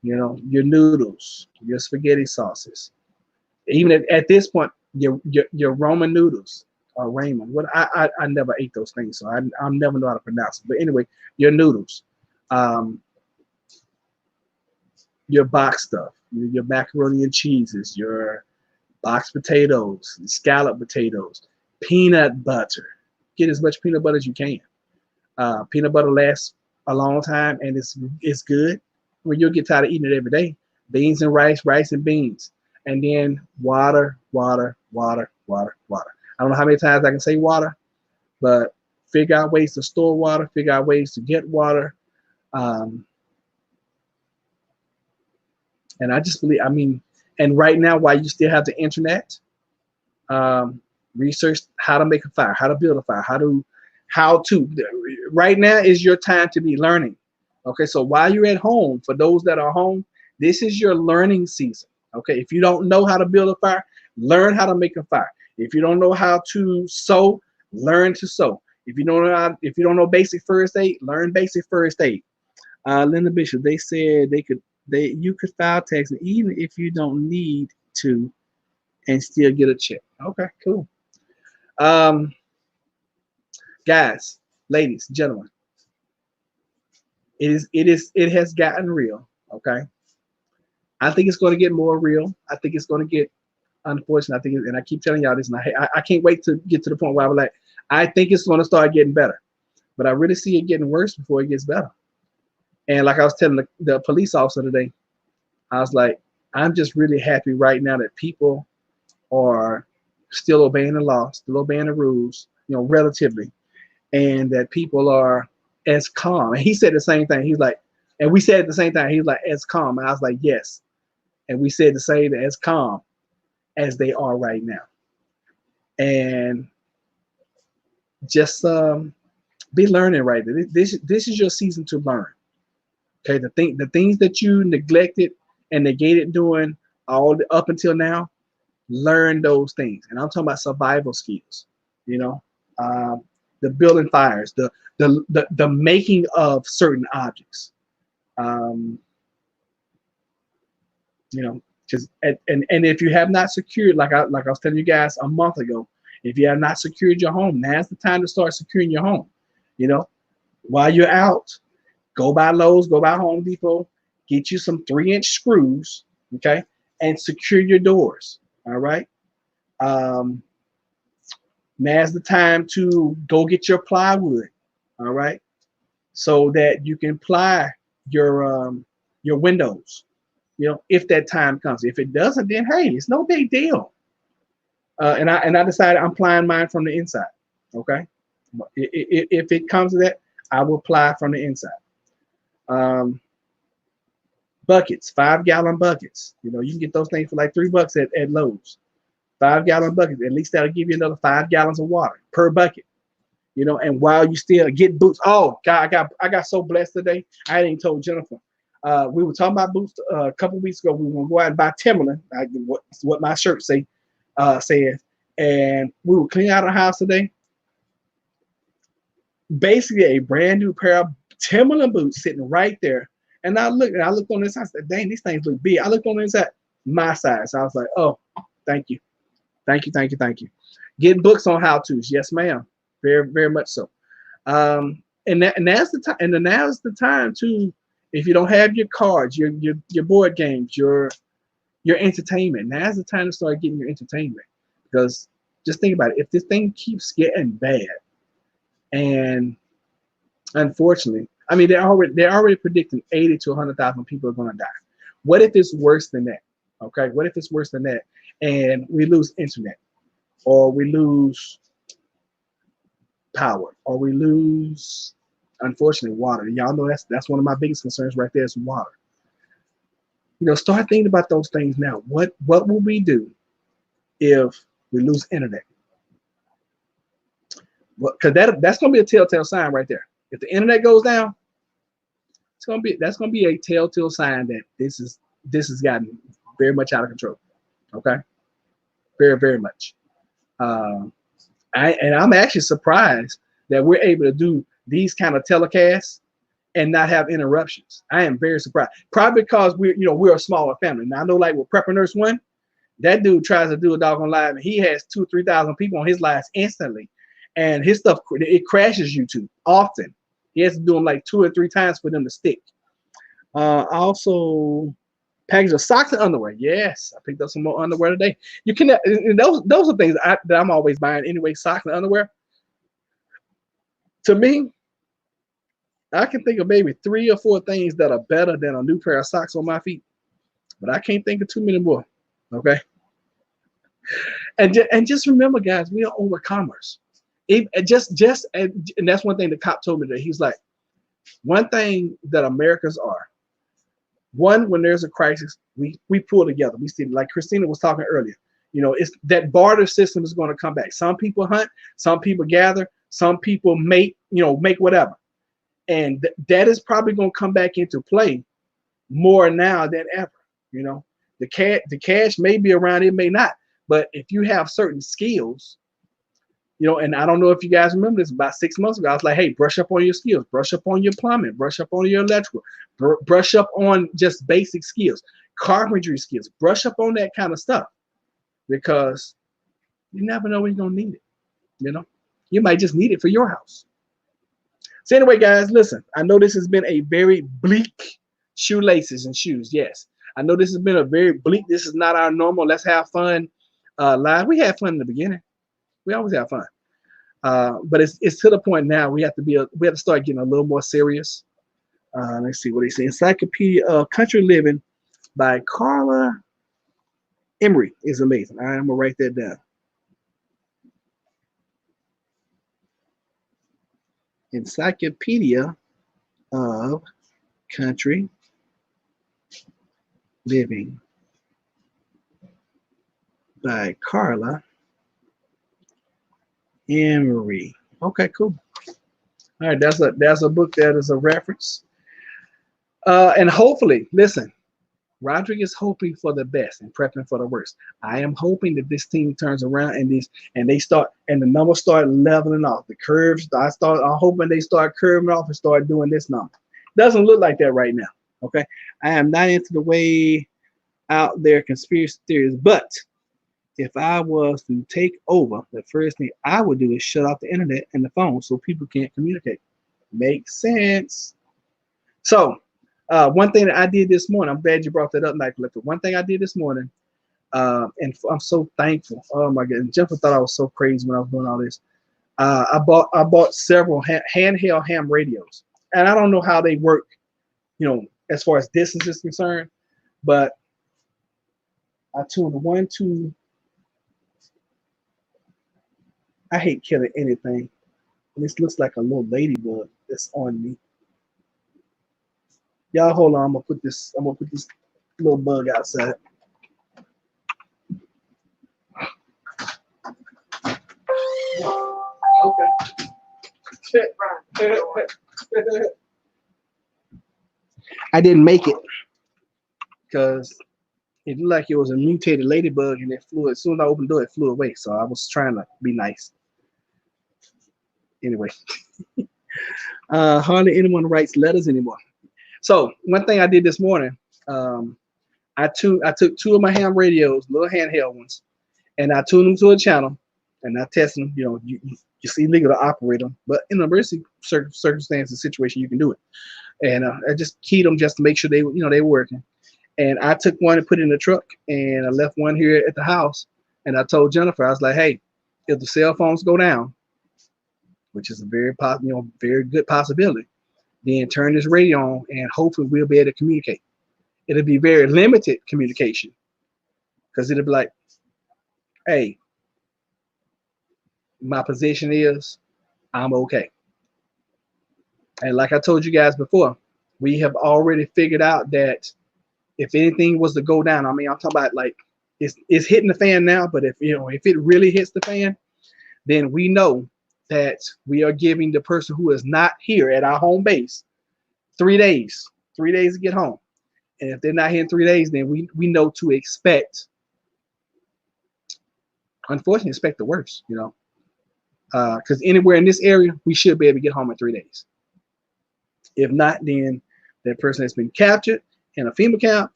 You know, your noodles, your spaghetti sauces. Even at this point, your Roman noodles or ramen. What I never ate those things, so I never know how to pronounce it. But anyway, your noodles. Um, your box stuff, your macaroni and cheeses, your box potatoes, scallop potatoes, peanut butter. Get as much peanut butter as you can. Peanut butter lasts a long time and it's good. When you'll get tired of eating it every day. Beans and rice, rice and beans, and then water, water, water, water, water. I don't know how many times I can say water, but figure out ways to store water, figure out ways to get water. Um, And I just believe, I mean, and right now, while you still have the internet, research how to make a fire, how to build a fire, right now is your time to be learning. Okay, so while you're at home, for those that are home, this is your learning season. Okay, if you don't know how to build a fire, learn how to make a fire. If you don't know how to sew, learn to sew. If you don't know basic first aid, learn basic first aid. Linda Bishop, they said you could file taxes even if you don't need to and still get a check. Okay, cool. Um, guys, ladies, gentlemen, it has gotten real. Okay, I think it's going to get more real. I think it's going to get unfortunate. I think, and I keep telling y'all this, and I can't wait to get to the point where I'm like, I think it's going to start getting better, but I really see it getting worse before it gets better. And like I was telling the police officer today, I was like, I'm just really happy right now that people are still obeying the law, still obeying the rules, you know, relatively, and that people are as calm. And he said the same thing. He's like, and we said at the same time, he's like, as calm. And I was like, yes. And we said the same, as calm as they are right now. And just be learning right now. This is your season to learn. Okay, the things that you neglected and negated doing up until now, learn those things. And I'm talking about survival skills. You know, the building fires, the making of certain objects. You know, because and if you have not secured, like I was telling you guys a month ago, if you have not secured your home, now's the time to start securing your home. You know, while you're out, go by Lowe's, go by Home Depot, get you some 3-inch screws, okay, and secure your doors. All right. Now's the time to go get your plywood. All right, so that you can ply your windows. You know, if that time comes. If it doesn't, then hey, it's no big deal. And I decided I'm plying mine from the inside. Okay, if it comes to that, I will ply from the inside. Buckets, 5-gallon buckets. You know, you can get those things for like $3 at Lowe's. 5-gallon buckets. At least that'll give you another 5 gallons of water per bucket. You know, and while you still get boots. Oh God, I got so blessed today. I hadn't even told Jennifer. We were talking about boots a couple of weeks ago. We were going to go out and buy Timberland. What my shirt says, and we were cleaning out our house today. Basically, a brand new pair of Timberland boots sitting right there. And I looked on this. I said, "Dang, these things look big." I looked on the inside, my size. I was like, "Oh, thank you, thank you, thank you, thank you." Get books on how tos, yes, ma'am. Very, very much so. And now's the time. And now's the time to, if you don't have your cards, your board games, your entertainment. Now's the time to start getting your entertainment, Because just think about it. If this thing keeps getting bad, and unfortunately, I mean, they're already predicting 80 to 100,000 people are going to die. What if it's worse than that? Okay, what if it's worse than that, and we lose internet, or we lose power, or we lose, unfortunately, water? Y'all know that's one of my biggest concerns right there is water. Start thinking about those things now. What will we do if we lose internet? Because that's going to be a telltale sign right there. If the internet goes down, that's going to be a telltale sign that this has gotten very much out of control. Okay, very, very much. I'm actually surprised that we're able to do these kind of telecasts and not have interruptions. I am very surprised. Probably because we're a smaller family. Now I know, like with Prepper Nurse One, that dude tries to do a doggone live, and he has 2,000-3,000 people on his lives instantly, and his stuff, it crashes YouTube often. He has to do them like 2 or 3 times for them to stick. Also, package of socks and underwear. Yes, I picked up some more underwear today. You can, and those are things that I'm always buying anyway. Socks and underwear. To me, I can think of maybe 3 or 4 things that are better than a new pair of socks on my feet, but I can't think of too many more. Okay. And just remember, guys, we are overcomers. And that's one thing the cop told me today. He's like, one thing that Americans are, one, when there's a crisis, we pull together. We see, like Christina was talking earlier, it's that barter system is going to come back. Some people hunt, some people gather, some people make whatever. And that is probably going to come back into play more now than ever. The cash may be around, it may not. But if you have certain skills, and I don't know if you guys remember this, about 6 months ago, I was like, hey, brush up on your skills, brush up on your plumbing, brush up on your electrical, brush up on just basic skills, carpentry skills, brush up on that kind of stuff, because you never know when you're going to need it. You might just need it for your house. So anyway, guys, listen, I know this has been a very bleak shoelaces and shoes. Yes, I know this has been a very bleak. This is not our normal. Let's have fun live. We had fun in the beginning. We always have fun. But it's to the point now we have to start getting a little more serious. Let's see what they say. Encyclopedia of Country Living by Carla Emery is amazing. I'm gonna write that down. Encyclopedia of Country Living by Carla Emery. Okay, cool. All right, that's a book that is a reference. And hopefully, listen, Roderick is hoping for the best and prepping for the worst. I am hoping that this team turns around and the numbers start leveling off. The curves, I'm hoping they start curving off and start doing this number. Doesn't look like that right now. Okay, I am not into the way out there conspiracy theories, but if I was to take over, the first thing I would do is shut off the internet and the phone so people can't communicate. Makes sense. So one thing that I did this morning, I'm glad you brought that up, Night Collector. One thing I did this morning, and I'm so thankful. Oh my God, Jennifer thought I was so crazy when I was doing all this. I bought several handheld ham radios, and I don't know how they work, as far as distance is concerned, but I tuned 1, 2. I hate killing anything. This looks like a little ladybug that's on me. Y'all hold on, I'm gonna put this little bug outside. Okay. I didn't make it because it looked like it was a mutated ladybug, and it flew. As soon as I opened the door, it flew away. So I was trying to be nice. Anyway, hardly anyone writes letters anymore. So one thing I did this morning, I took 2 of my ham radios, little handheld ones, and I tuned them to a channel, and I tested them. It's illegal to operate them, but in an emergency circumstances situation, you can do it. And I just keyed them just to make sure they were working. And I took one and put it in the truck, and I left one here at the house. And I told Jennifer, I was like, hey, if the cell phones go down, which is a very good possibility, then turn this radio on and hopefully we'll be able to communicate. It'll be very limited communication because it'll be like, hey, my position is I'm okay. And like I told you guys before, we have already figured out that if anything was to go down, I mean, I'm talking about like it's hitting the fan now, but if it really hits the fan, then we know that we are giving the person who is not here at our home base 3 days, 3 days to get home. And if they're not here in 3 days, then we know to expect, unfortunately, expect the worst, because anywhere in this area, we should be able to get home in 3 days. If not, then that person has been captured in a FEMA camp,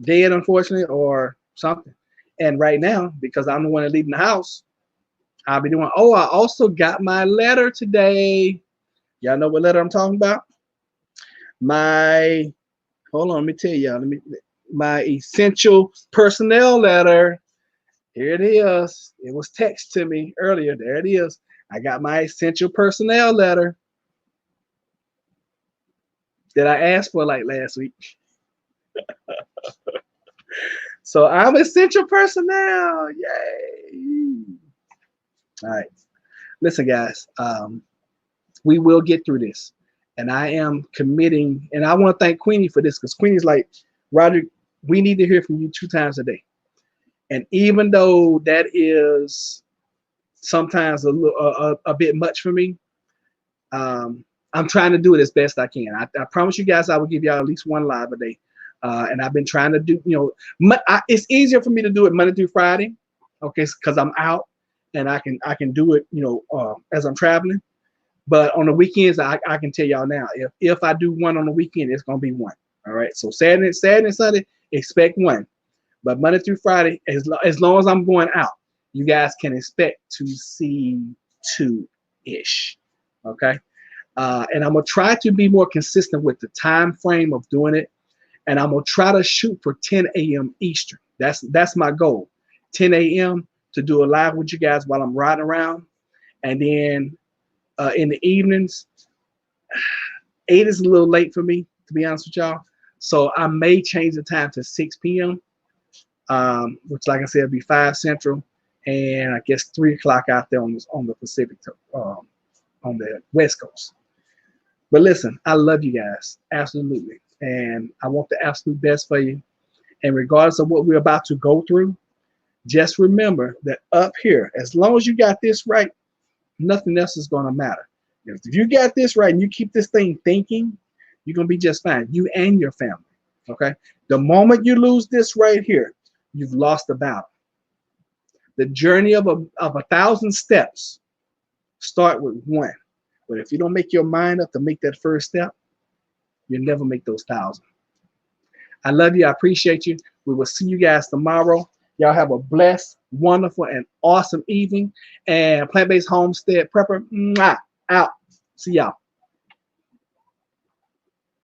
dead, unfortunately, or something. And right now, because I'm the one leaving the house, I'll be doing, I also got my letter today. Y'all know what letter I'm talking about? Hold on, let me tell y'all. My essential personnel letter. Here it is. It was texted to me earlier. There it is. I got my essential personnel letter that I asked for like last week. So I'm essential personnel. Yay. All right. Listen, guys, we will get through this. And I am committing, and I want to thank Queenie for this because Queenie's like, Roger, we need to hear from you 2 times a day. And even though that is sometimes a bit much for me, I'm trying to do it as best I can. I promise you guys I will give y'all at least 1 live a day. And I've been trying to do, it's easier for me to do it Monday through Friday, okay, because I'm out and I can do it, as I'm traveling. But on the weekends, I can tell y'all now, if I do one on the weekend, it's gonna be 1. All right. So Saturday and Sunday, expect 1. But Monday through Friday, as long as I'm going out, you guys can expect to see 2-ish. Okay. And I'm gonna try to be more consistent with the time frame of doing it. And I'm gonna try to shoot for 10 a.m. Eastern. That's my goal. 10 a.m. to do a live with you guys while I'm riding around. And then in the evenings, 8 is a little late for me, to be honest with y'all. So I may change the time to 6 p.m., which, like I said, will be 5 Central, and I guess 3 o'clock out there on the Pacific, on the West Coast. But listen, I love you guys, absolutely. And I want the absolute best for you. And regardless of what we're about to go through, just remember that up here, as long as you got this right, nothing else is going to matter. If you got this right and you keep this thing thinking, you're going to be just fine. You and your family. Okay. The moment you lose this right here, you've lost the battle. The journey of 1,000 steps start with 1. But if you don't make your mind up to make that first step, you'll never make those 1,000. I love you. I appreciate you. We will see you guys tomorrow. Y'all have a blessed, wonderful, and awesome evening. And Plant-Based Homestead Prepper, out. See y'all.